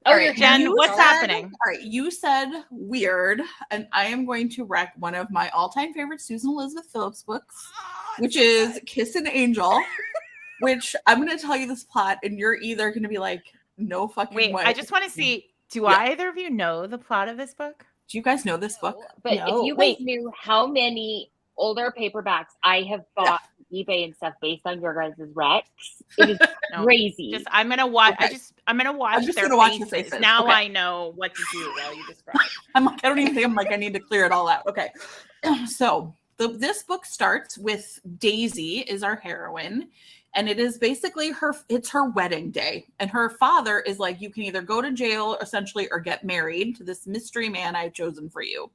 All right, Jen, what's happening? All right, you said weird, and I am going to wreck one of my all-time favorite Susan Elizabeth Phillips books, which is Kiss an Angel, which I'm going to tell you this plot, and you're either going to be like, no fucking way. Wait, I just want to see, do either of you know the plot of this book? Do you guys know this book? But if you guys knew how many older paperbacks I have bought on eBay and stuff based on your guys' recs, it is crazy. I'm gonna watch. I'm gonna watch their faces. Now I know what to do while you describe. I'm like, I don't even think I'm like, I need to clear it all out. Okay, so this book starts with Daisy is our heroine, and it is basically it's her wedding day, and her father is like, you can either go to jail essentially or get married to this mystery man I've chosen for you.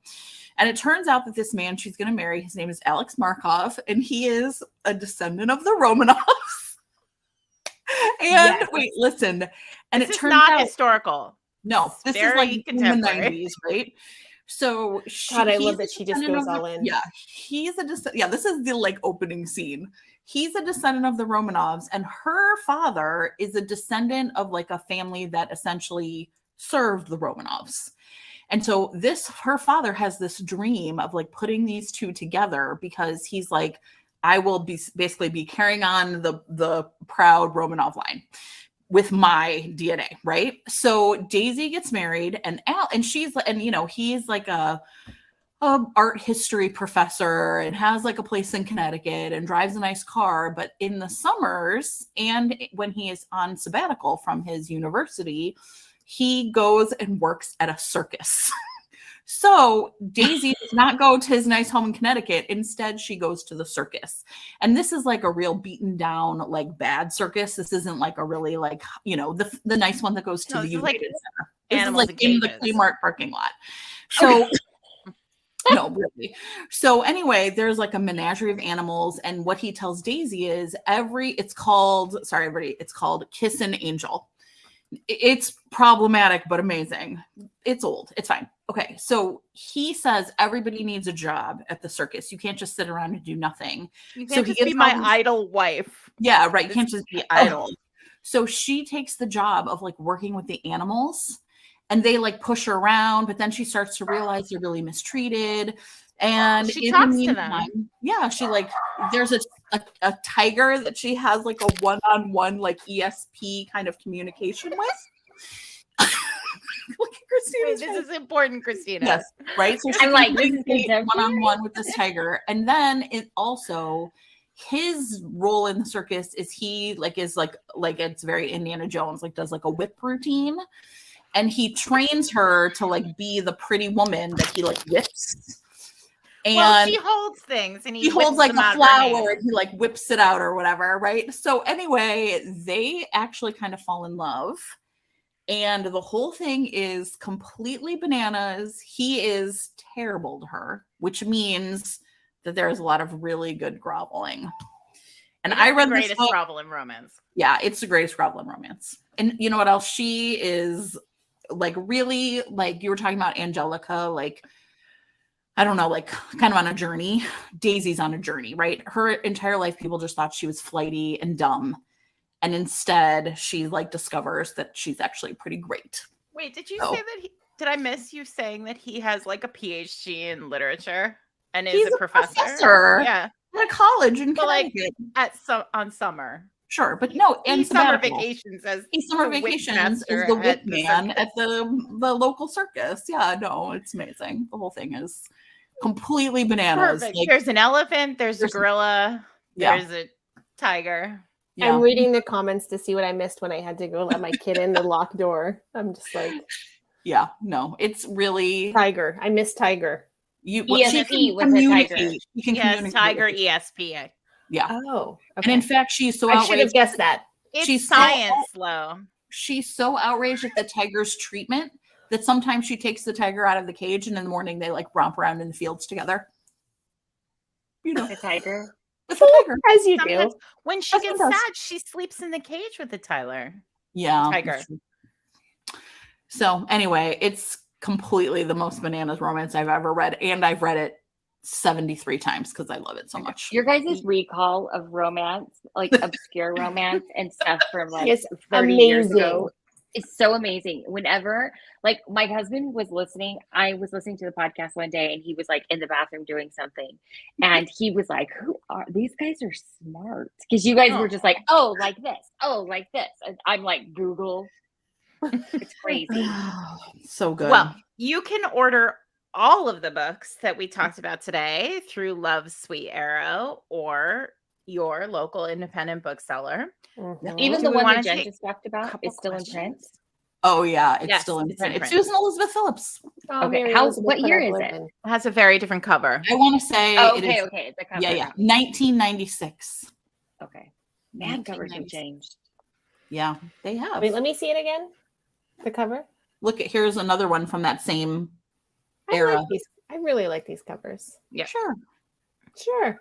And it turns out that this man she's going to marry, his name is Alex Markov, and he is a descendant of the Romanovs. And wait, listen, and it turns out historical. No, this is like in the 90s, right? So I love that she just goes all in. Yeah, he's a descendant. Yeah, this is the like opening scene. He's a descendant of the Romanovs, and her father is a descendant of like a family that essentially served the Romanovs. And so her father has this dream of like putting these two together, because he's like, I will basically be carrying on the proud Romanov line with my DNA, right? So Daisy gets married, and she's he's like a art history professor and has like a place in Connecticut and drives a nice car. But in the summers and when he is on sabbatical from his university, he goes and works at a circus. So Daisy does not go to his nice home in Connecticut. Instead, she goes to the circus. And this is like a real beaten down, like bad circus. This isn't like a really like, the nice one that goes to the United Center. This is like in the Kmart parking lot. So no, really. So anyway, there's like a menagerie of animals. And what he tells Daisy is it's called Kiss an Angel. It's problematic, but amazing. It's old. It's fine. Okay. So he says everybody needs a job at the circus. You can't just sit around and do nothing. You can't just be my idle wife. Yeah, right. You can't just be idle. So she takes the job of like working with the animals, and they like push her around, but then she starts to realize they're really mistreated. And she talks to them. Yeah, she like there's a tiger that she has like a one-on-one like ESP kind of communication with. Look at Christina. This is important, Christina. Yes, right. So she's like one-on-one with this tiger, and then it also his role in the circus is he like is like it's very Indiana Jones, like does like a whip routine, and he trains her to like be the pretty woman that he like whips. And she holds things, and he holds like a flower and he like whips it out or whatever, right? So anyway, they actually kind of fall in love, and the whole thing is completely bananas. He is terrible to her, which means that there's a lot of really good groveling. And I read the greatest grovel in romance. Yeah, it's the greatest grovel in romance. And you know what else? She is like really like you were talking about Angelica, like I don't know, like kind of on a journey. Daisy's on a journey, right? Her entire life, people just thought she was flighty and dumb. And instead, she like discovers that she's actually pretty great. Wait, did you say that did I miss you saying that he has like a PhD in literature and is He's a professor? Yeah. At a college in But like Connecticut. on summer. Sure, but no, and summer vacations as summer vacations is the whip man at the local circus. Yeah, no, it's amazing. The whole thing is completely bananas. Perfect. Like, there's an elephant, there's a gorilla, there's a tiger. Yeah. I'm reading the comments to see what I missed when I had to go let my kid in the locked door. I'm just like, yeah, no, it's really tiger. I miss tiger. ESP was a tiger. Yes, tiger ESP. Yeah. Oh. Okay. And in fact, she's so outraged. I should have guessed that. She's science, though. She's so outraged at the tiger's treatment that sometimes she takes the tiger out of the cage, and in the morning they like romp around in the fields together. You know, the tiger. With the tiger, as you do. When she gets sad, she sleeps in the cage with the tiger. Yeah, tiger. So anyway, it's completely the most bananas romance I've ever read, and I've read it 73 times because I love it so much. Your guys' recall of romance, like obscure romance and stuff from like 30 years ago, is so amazing. Whenever, like, my husband was listening, I was listening to the podcast one day, and he was like in the bathroom doing something, and he was like, "Who are these guys? Are smart," because you guys were just like, "Oh, like this, oh, like this." And I'm like, Google. It's crazy. So good. Well, you can order all of the books that we talked about today through Love's Sweet Arrow or your local independent bookseller. Mm-hmm. Even the one that Jen just talked about is still in print. Oh yeah, it's still in print. It's Susan Elizabeth Phillips. Oh, okay, what year is it? It has a very different cover. I want to say okay, the cover. Yeah, 1996. Okay, man, covers have changed. Yeah, they have. Wait, let me see it again. The cover. Look at here's another one from that same era. I really like these covers. Yeah, sure. Can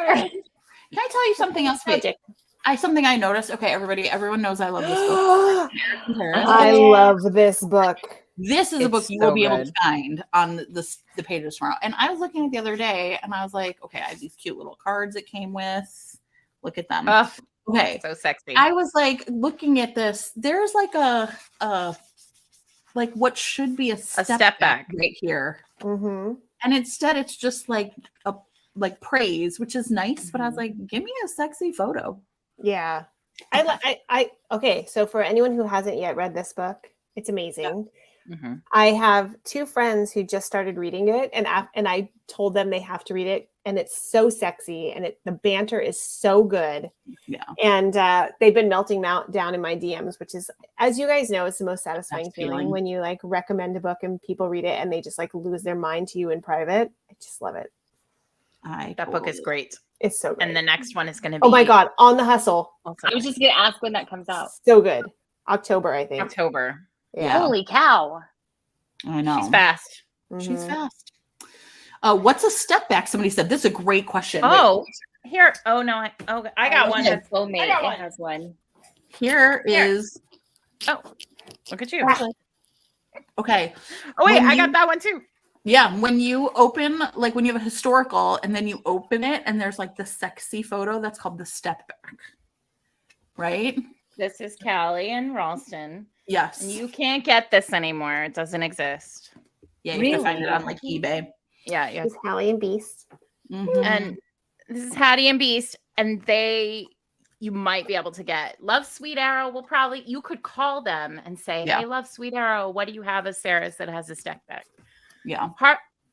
I tell you something else? Something I noticed. Okay, everyone knows I love this book. I love this book. This is a book you will be able to find on the pages tomorrow. And I was looking at the other day, and I was like, okay, I have these cute little cards it came with. Look at them. Okay, so sexy. I was like looking at this. There's like a like what should be a step back right here, and instead it's just like a praise, which is nice. But I was like, give me a sexy photo. Yeah, okay. So for anyone who hasn't yet read this book, it's amazing. Yeah. I have two friends who just started reading it, and I told them they have to read it, and it's so sexy, and the banter is so good. Yeah, and they've been melting down in my DMs, which is, as you guys know, it's the most satisfying feeling when you like recommend a book and people read it and they just like lose their mind to you in private. I just love it. That book is great. It's so good. And the next one is going to be. Oh my God, On the Hustle. I was just going to ask when that comes out. So good. October, I think. October. Yeah. Holy cow. I know. She's fast. She's fast. What's a step back? Somebody said this is a great question. Oh, here. Oh no. I got one. It has one. Here is. Oh, look at you. Okay. Oh wait, I got that one too. Yeah, when you open, like when you have a historical and then you open it and there's like the sexy photo, that's called the step back. Right? This is Callie and Ralston. Yes. And you can't get this anymore. It doesn't exist. Yeah, you can find it on like eBay. Yeah, yes. It's Hattie and Beast. And this is Hattie and Beast, and you might be able to get Love Sweet Arrow. You could call them and say, hey, Love Sweet Arrow, what do you have of Sarah's that has a step back? Yeah.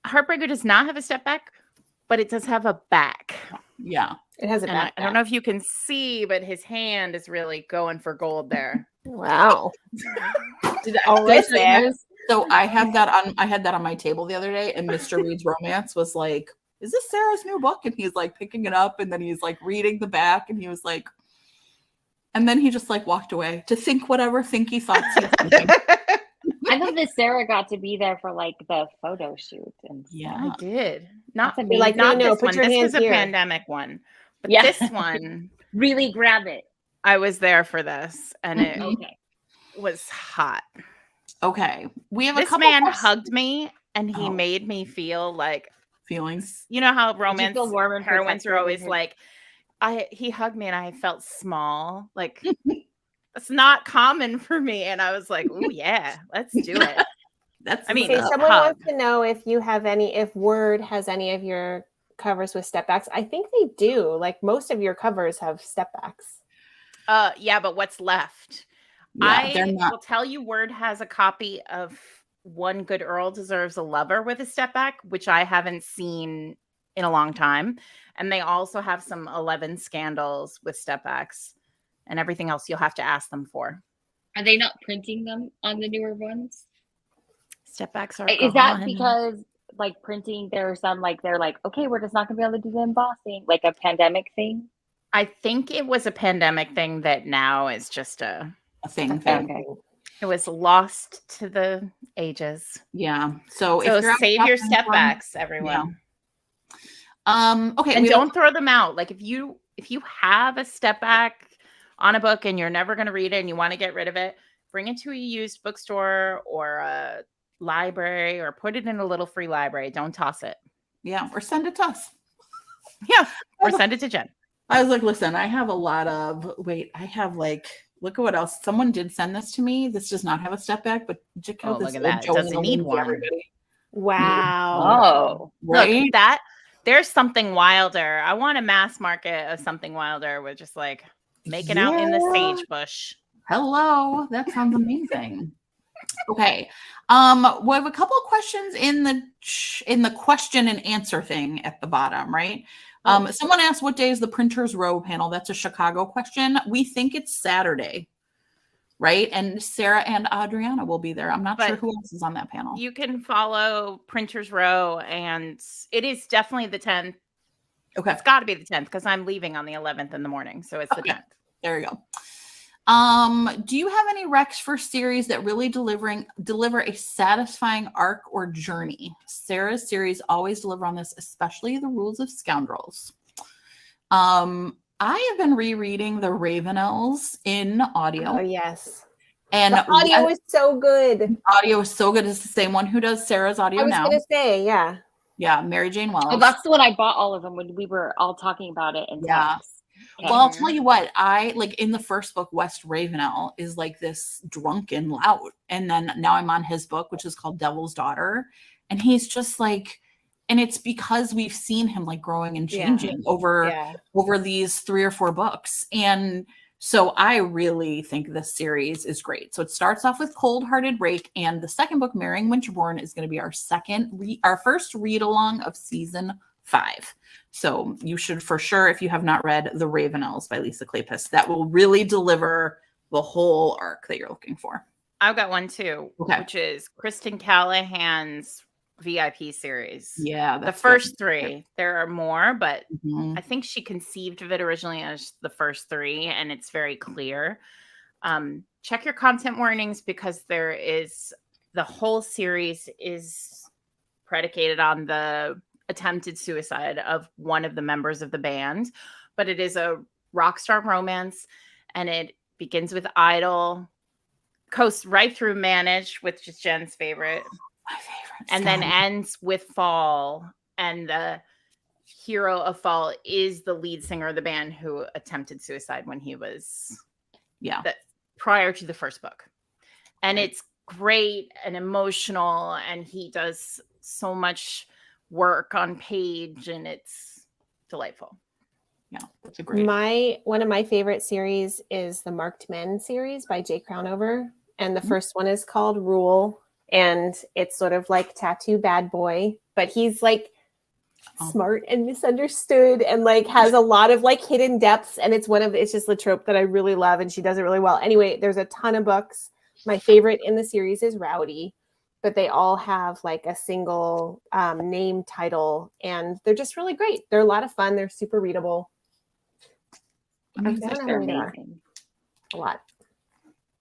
Heartbreaker does not have a step back, but it does have a back. Yeah. It has a back. I don't know if you can see, but his hand is really going for gold there. Wow. So I had that on my table the other day, and Mr. Reed's Romance was like, is this Sarah's new book? And he's like picking it up, and then he's like reading the back, and he was like, and then he just like walked away to think whatever thinky thoughts he's thinking. I love that Sarah got to be there for like the photo shoot. And yeah, I did. Not this one. Put your this hands was a here. Pandemic one. But this one, really grab it. I was there for this, and it was hot. Okay, we have this man hugged me, and he made me feel like feelings. You know how romance heroines are always like, he hugged me and I felt small. Like that's not common for me. And I was like, "Ooh, yeah, let's do it." That's I mean, Okay, what's up. someone hug. wants to know if Word has any of your covers with step backs. I think they do. Like most of your covers have step backs. Yeah, but what's left? Yeah, they're I not. will tell you, Word has a copy of One Good Earl Deserves a Lover with a step back, which I haven't seen in a long time. And they also have some 11 Scandals with step backs, and everything else you'll have to ask them for. Are they not printing them on the newer ones? Step backs are Is that gone. because like printing, there are some like they're like, okay, we're just not gonna be able to do the embossing, like a pandemic thing? I think it was a pandemic thing that now is just A thing. Okay. it was lost to the ages. Yeah. So So if you're save your step backs, everyone. Okay. And don't throw them out. Like if you have a step back on a book and you're never going to read it and you want to get rid of it, bring it to a used bookstore or a library or put it in a little free library. Don't toss it. Yeah. Or send it to us. Yeah. Or send it to Jen. I was like, listen, I have a lot of, look at what else. Someone did send this to me. This does not have a step back, but check out this. Look at that. It doesn't need one. Everybody. Wow. Oh, Right? Look, there's Something Wilder. I want a mass market of Something Wilder with just like making out in the sagebush. Hello. That sounds amazing. Okay. We have a couple of questions in the question and answer thing at the bottom, right? Someone asked, what day is the Printers Row panel? That's a Chicago question. We think it's Saturday, right? And Sarah and Adriana will be there. I'm not sure who else is on that panel. You can follow Printers Row, and it is definitely the 10th. Okay. It's got to be the 10th because I'm leaving on the 11th in the morning. So it's the 10th. There you go. Do you have any recs for series that really deliver a satisfying arc or journey? Sarah's series always deliver on this, especially the Rules of Scoundrels. I have been rereading the Ravenels in audio. Oh yes. And the audio is so good. Audio is so good. It's the same one who does Sarah's audio now. I was gonna say, yeah. Yeah, Mary Jane Wells. Oh, that's the one I bought all of them when we were all talking about it. And Well, I'll tell you what, I like in the first book, West Ravenel is like this drunken lout. And then now I'm on his book, which is called Devil's Daughter. And he's just like, and it's because we've seen him like growing and changing over these 3 or 4 books. And so I really think this series is great. So it starts off with Cold Hearted Rake, and the second book, Marrying Winterborn, is going to be our first read along of season 5. So you should for sure, if you have not read The Ravenels by Lisa Kleypas, that will really deliver the whole arc that you're looking for. I've got one too, which is Kristen Callahan's VIP series. Yeah. The first 3. There are more, but I think she conceived of it originally as the first 3, and it's very clear. Check your content warnings because the whole series is predicated on the attempted suicide of one of the members of the band, but it is a rock star romance, and it begins with Idol, coasts right through Manage, which is Jen's favorite. My favorite. And then ends with Fall, and the hero of Fall is the lead singer of the band who attempted suicide when he was prior to the first book. And it's great and emotional, and he does so much work on page, and it's delightful. Yeah, that's a great. One of my favorite series is the Marked Men series by Jay Crownover, and the first one is called Rule, and it's sort of like Tattoo Bad Boy, but he's like smart and misunderstood and like has a lot of like hidden depths, and it's just the trope that I really love, and she does it really well. Anyway, there's a ton of books. My favorite in the series is Rowdy, but they all have like a single name title, and they're just really great. They're a lot of fun. They're super readable. They're amazing. A lot.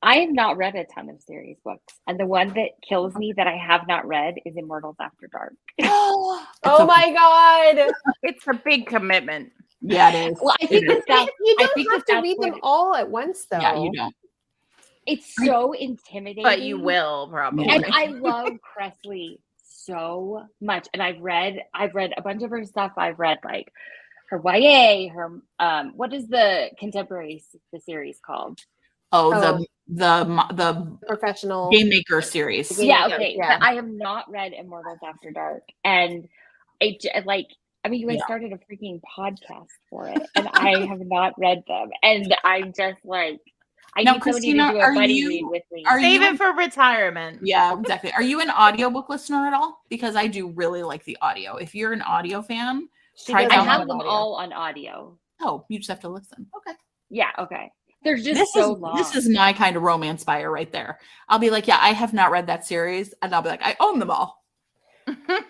I have not read a ton of series books, and the one that kills me that I have not read is Immortals After Dark. Oh my God. It's a big commitment. Yeah, it is. Well, I think you don't have to read them all at once, though. Yeah, you don't. It's so intimidating. But you will probably. And I love Cressley so much. And I've read a bunch of her stuff. I've read like her YA, her what is the contemporary the series called? The Professional Game Maker series. Yeah, okay. Yeah. But I have not read Immortals After Dark, and you guys started a freaking podcast for it, and I have not read them, and I'm just like, I Now, need somebody Christina, to do a buddy read with me. Save it for retirement. Yeah, exactly. Are you an audiobook listener at all? Because I do really like the audio. If you're an audio fan, try I downloading have them audio. all on audio. Oh, you just have to listen. Okay. Yeah, okay. They're just long. This is my kind of romance buyer right there. I'll be like, yeah, I have not read that series, and I'll be like, I own them all.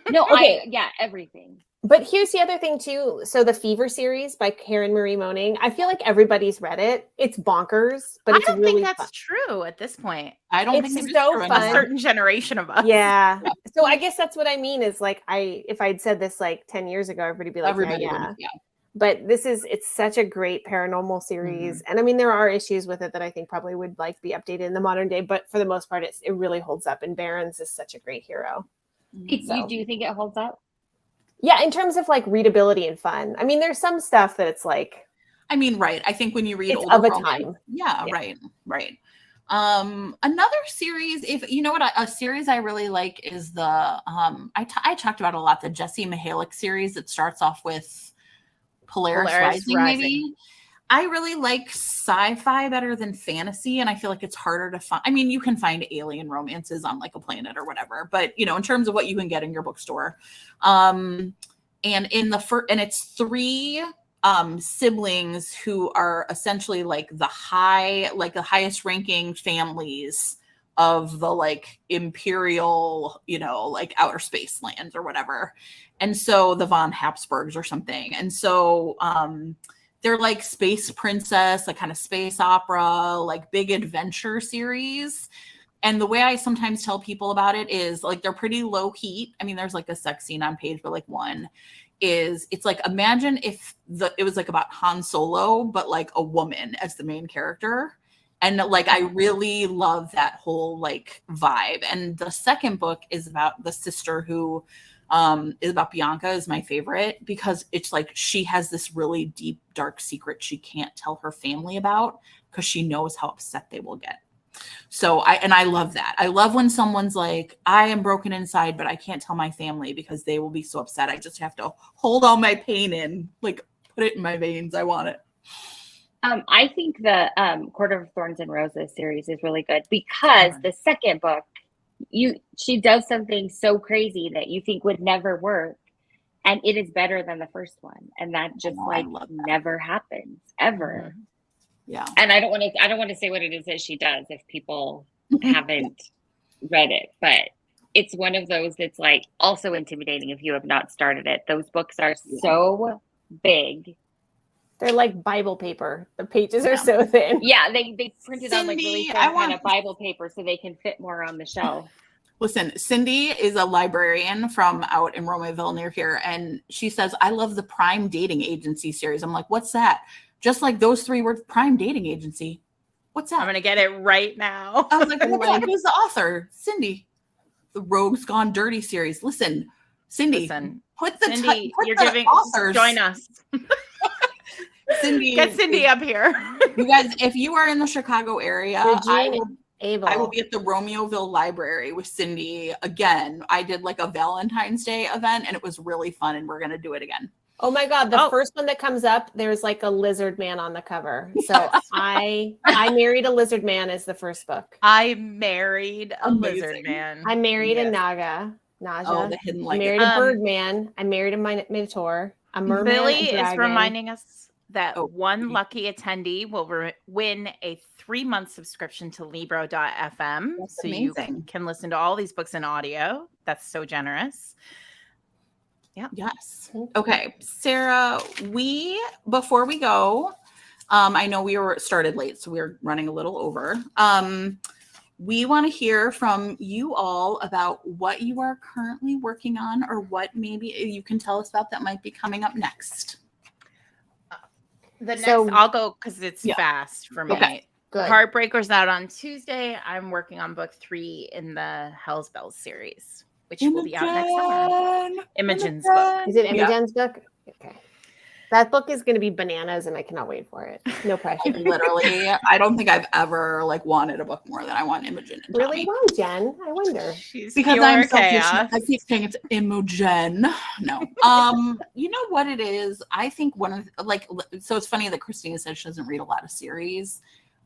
No, Okay. Everything. But here's the other thing too. So the Fever series by Karen Marie Moning, I feel like everybody's read it. It's bonkers, but it's I don't really think that's fun. true at this point. I don't It's think it's so true fun. A anymore. certain generation of us. Yeah. So I guess that's what I mean is like if I'd said this like 10 years ago, everybody'd be like, Everybody yeah. would, yeah. But it's such a great paranormal series. And I mean, there are issues with it that I think probably would like be updated in the modern day, but for the most part, it really holds up. And Barron's is such a great hero. You do think it holds up? Yeah, in terms of like readability and fun. I mean, there's some stuff that it's like, I mean, right. I think when you read it's older of a romance- time. Yeah, right. Another series, if you know what a series I really like is the I talked about a lot, the Jesse Mihalik series that starts off with Polaris Rising, maybe. I really like sci-fi better than fantasy, and I feel like it's harder to find. I mean, you can find alien romances on like a planet or whatever, but you know, in terms of what you can get in your bookstore, and in the and it's 3 siblings who are essentially like the highest ranking families of the like imperial, you know, like outer space lands or whatever, and so the von Habsburgs or something, and so they're like space princess, like kind of space opera, like big adventure series. And the way I sometimes tell people about it is like they're pretty low heat. I mean, there's like a sex scene on page, but like one is it's like imagine if it was like about Han Solo, but like a woman as the main character. And like I really love that whole like vibe. And the second book is about the sister who is about Bianca, is my favorite because it's like she has this really deep, dark secret she can't tell her family about because she knows how upset they will get. So I love that. I love when someone's like, I am broken inside, but I can't tell my family because they will be so upset. I just have to hold all my pain in, like put it in my veins. I want it. I think the Court of Thorns and Roses series is really good because the second book, she does something so crazy that you think would never work, and it is better than the first one, and that just never happens ever. Mm-hmm. Yeah. And I don't want to say what it is that she does if people haven't read it, but it's one of those that's like also intimidating if you have not started it. Those books are so big. They're like Bible paper. The pages are so thin. Yeah, they printed on like really thin kind of Bible paper so they can fit more on the shelf. Listen, Cindy is a librarian from out in Romayville near here, and she says, I love the Prime Dating Agency series. I'm like, what's that? Just like those 3 words, Prime Dating Agency. What's that? I'm going to get it right now. I'm like, who's the author? Cindy. The Rogues Gone Dirty series. Listen, Cindy, put the authors. Join us. Cindy, get Cindy up here. You guys, if you are in the Chicago area, I will be at the Romeoville Library with Cindy again. I did like a Valentine's Day event and it was really fun, and we're gonna do it again. Oh my God. The first one that comes up, there's like a lizard man on the cover. So I Married a Lizard Man is the first book. I married a lizard man. I married a Naja. Oh, the hidden like I married a bird man. I married a Minotaur. A merman. Billy is reminding us that one lucky attendee will win a 3-month subscription to Libro.fm. So you can listen to all these books in audio. That's so generous. Yeah. Yes. Okay. Sarah, before we go, I know we were started late, so we're running a little over. We want to hear from you all about what you are currently working on or what maybe you can tell us about that might be coming up next. I'll go because it's fast for me. Okay. Good. Heartbreaker's out on Tuesday. I'm working on book 3 in the Hell's Bells series, which will be out next summer. Imogen's book. Is it Imogen's book? Okay. That book is going to be bananas, and I cannot wait for it. No pressure. Literally, I don't think I've ever like wanted a book more than I want Imogen and Really? Tommy. Why, Jen? I wonder. She's Because pure I'm selfish. chaos. I keep saying it's Imogen. No. You know what it is? I think so it's funny that Christina said she doesn't read a lot of series.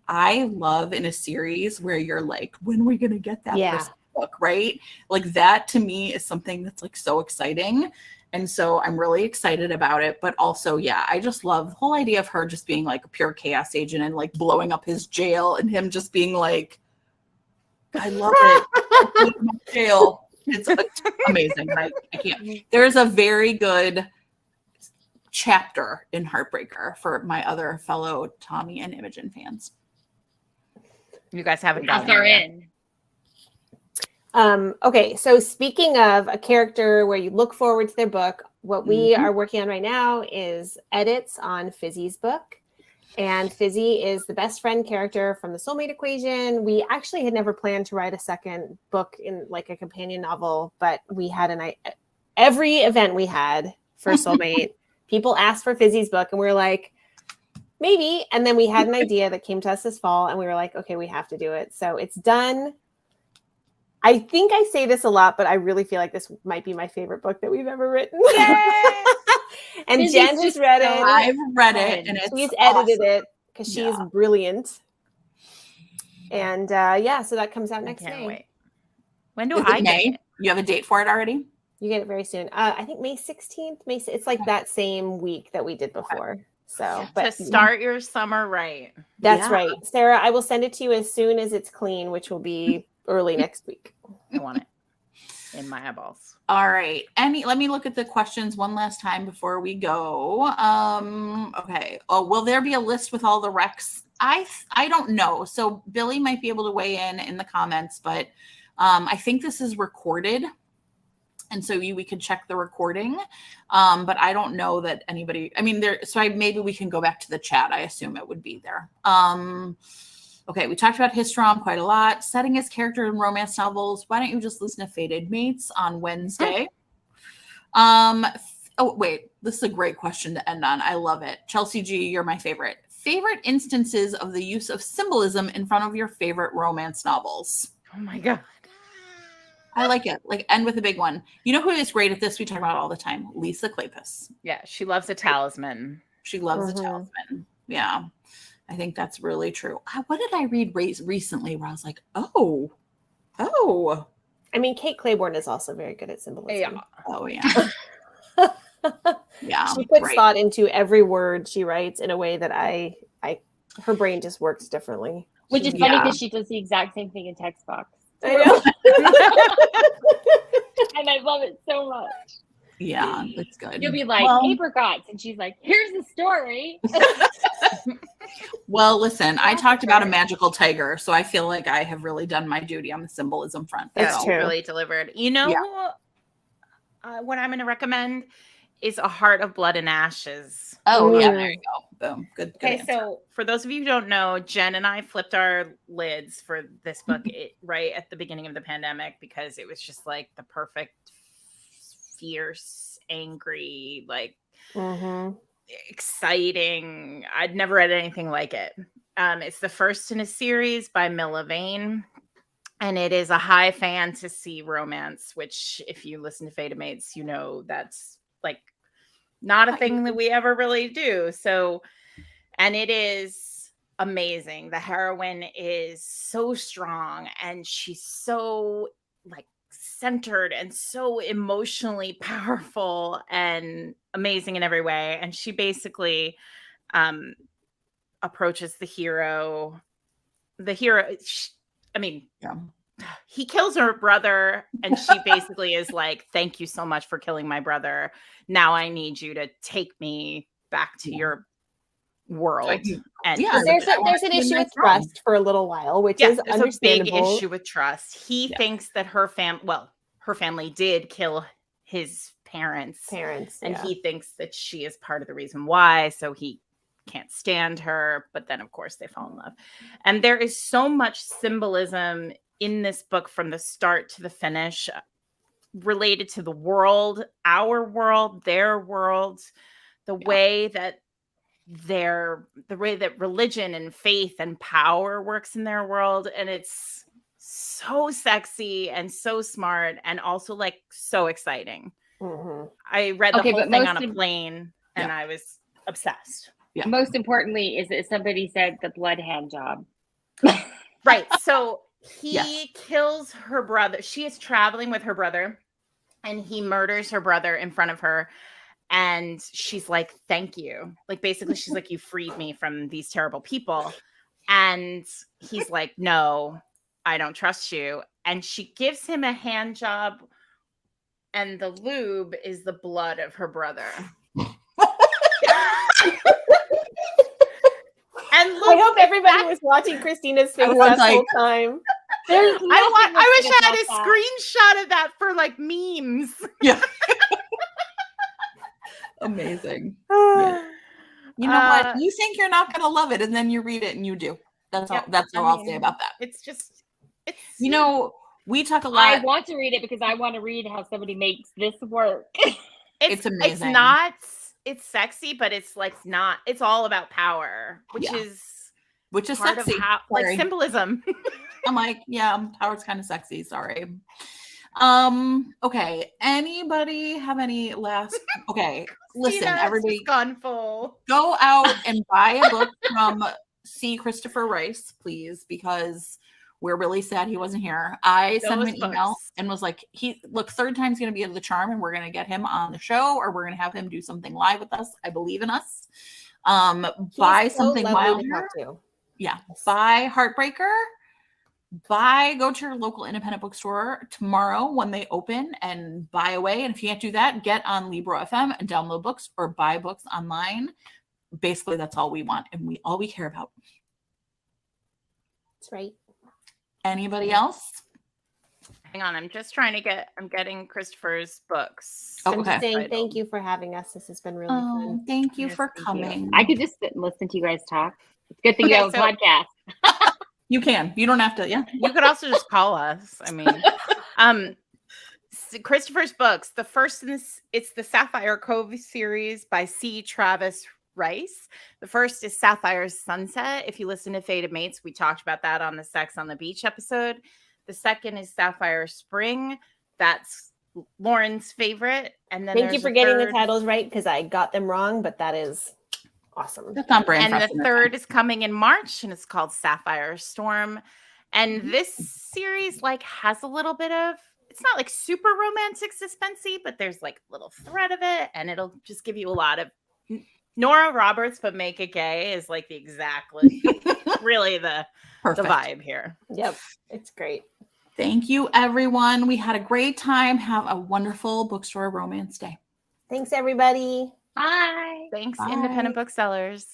I love in a series where you're like, when are we gonna get that first book, right? Like that to me is something that's like so exciting. And so I'm really excited about it. But also, yeah, I just love the whole idea of her just being like a pure chaos agent and like blowing up his jail and him just being like, I love it. Jail. It's amazing. I can't. There's a very good chapter in Heartbreaker for my other fellow Tommy and Imogen fans. You guys haven't How gotten far there yet. in? Okay, so speaking of a character where you look forward to their book, what we are working on right now is edits on Fizzy's book. And Fizzy is the best friend character from the Soulmate Equation. We actually had never planned to write a second book in like a companion novel, but we had every event we had for Soulmate, people asked for Fizzy's book, and we were like, maybe. And then we had an idea that came to us this fall, and we were like, okay, we have to do it. So it's done. I think I say this a lot, but I really feel like this might be my favorite book that we've ever written. And Fizzy's Jen has just read so it. I've read it, and it's She's edited awesome. it because she is brilliant. And so that comes out I next can't May. wait. When do Is I it get May? it? You have a date for it already? You get it very soon. I think May 16th. It's like that same week that we did before. So, but To start your summer right. that's right. Sarah, I will send it to you as soon as it's clean, which will be early next week. I want it in my eyeballs. All right. Let me look at the questions one last time before we go. Okay. Oh, will there be a list with all the recs? I don't know. So Billy might be able to weigh in the comments, but I think this is recorded. And so we could check the recording. But I don't know that anybody, maybe we can go back to the chat. I assume it would be there. Okay, we talked about Histrom quite a lot. Setting his character in romance novels. Why don't you just listen to Fated Mates on Wednesday? Oh, wait. This is a great question to end on. I love it. Chelsea G, you're my favorite. Favorite instances of the use of symbolism in front of your favorite romance novels? Oh my God. I like it. Like, end with a big one. You know who is great at this? We talk about it all the time. Lisa Kleypas. Yeah, she loves a talisman. She loves a talisman. Yeah. I think that's really true. What did I read recently where I was like, oh. I mean, Kate Claiborne is also very good at symbolism. Yeah. Oh, yeah. Yeah. She puts thought into every word she writes in a way that her brain just works differently. Which is funny because she does the exact same thing in text box. I know. And I love it so much. Yeah, that's good. You'll be like, apricots. And she's like, here's the story. Well, listen, I talked about a magical tiger, so I feel like I have really done my duty on the symbolism front. That's true. Really delivered. You know, what I'm going to recommend is A Heart of Blood and Ashes. Oh, yeah, there you go. Boom. Good Okay, answer. so for those of you who don't know, Jen and I flipped our lids for this book right at the beginning of the pandemic because it was just like the perfect, fierce, angry, like exciting. I'd never read anything like it. It's the first in a series by Milla Vane, and it is a high fantasy romance, which if you listen to Fated Mates, you know that's like not a thing that we ever really do. So, and it is amazing. The heroine is so strong and she's so like centered and so emotionally powerful and amazing in every way. And she basically approaches the hero. He kills her brother, and she basically is like, thank you so much for killing my brother. Now I need you to take me back to your world. And there's an issue with trust for a little while, which is understandable. A big issue with trust. He thinks that her family did kill his parents, and he thinks that she is part of the reason why, so he can't stand her. But then of course they fall in love, and there is so much symbolism in this book from the start to the finish related to the world, our world, their world, the way that religion and faith and power works in their world, and it's so sexy and so smart and also like so exciting. I read the whole thing on a plane and I was obsessed. Yeah. Most importantly is that somebody said the blood hand job. Right. So he kills her brother. She is traveling with her brother and he murders her brother in front of her. And she's like, thank you. Like, basically, she's like, you freed me from these terrible people. And he's like, no, I don't trust you. And she gives him a hand job. And the lube is the blood of her brother. And I hope everybody was watching Christina's face that whole time. I wish I had a screenshot of that for like memes. Yeah. Amazing. Yeah. You know what? You think you're not going to love it, and then you read it and you do. That's all. That's all I'll say about that. It's just, you know, we talk a lot. I want to read it because I want to read how somebody makes this work. It's amazing. It's sexy, but it's like not. It's all about power, which is part sexy, like symbolism. I'm like, power's kind of sexy. Sorry. Okay. Anybody have any last? Okay. Listen, everybody, gone full. Go out and buy a book from C. Christopher Rice, please, because we're really sad he wasn't here. I sent him an email and was like, third time's going to be the charm, and we're going to get him on the show, or we're going to have him do something live with us. I believe in us. Buy something Wilder. Yeah. Buy Heartbreaker. Go to your local independent bookstore tomorrow when they open and buy away. And if you can't do that, get on Libro FM and download books or buy books online. Basically, that's all we want and all we care about. That's right. Anybody else? Hang on, I'm getting Christopher's books. Oh, okay. I'm saying thank you for having us. This has been really fun. Thank you for coming. I could just sit and listen to you guys talk. It's a good thing you have a podcast. You can. You don't have to. Yeah. You could also just call us. I mean, Christopher's books. The first in this, it's the Sapphire Cove series by C. Travis Rice. The first is Sapphire's Sunset. If you listen to Fated Mates, we talked about that on the Sex on the Beach episode. The second is Sapphire Spring. That's Lauren's favorite. And then thank you for getting the titles right, because I got them wrong, but that is awesome. That's not brand. And the third is coming in March, and it's called Sapphire Storm. And this series has a little bit of, it's not super romantic suspensey, but there's a little thread of it, and it'll just give you a lot of Nora Roberts, but make it gay is the exact, really the vibe here. Yep, it's great. Thank you, everyone. We had a great time. Have a wonderful Bookstore Romance Day. Thanks, everybody. Bye. Thanks, independent booksellers.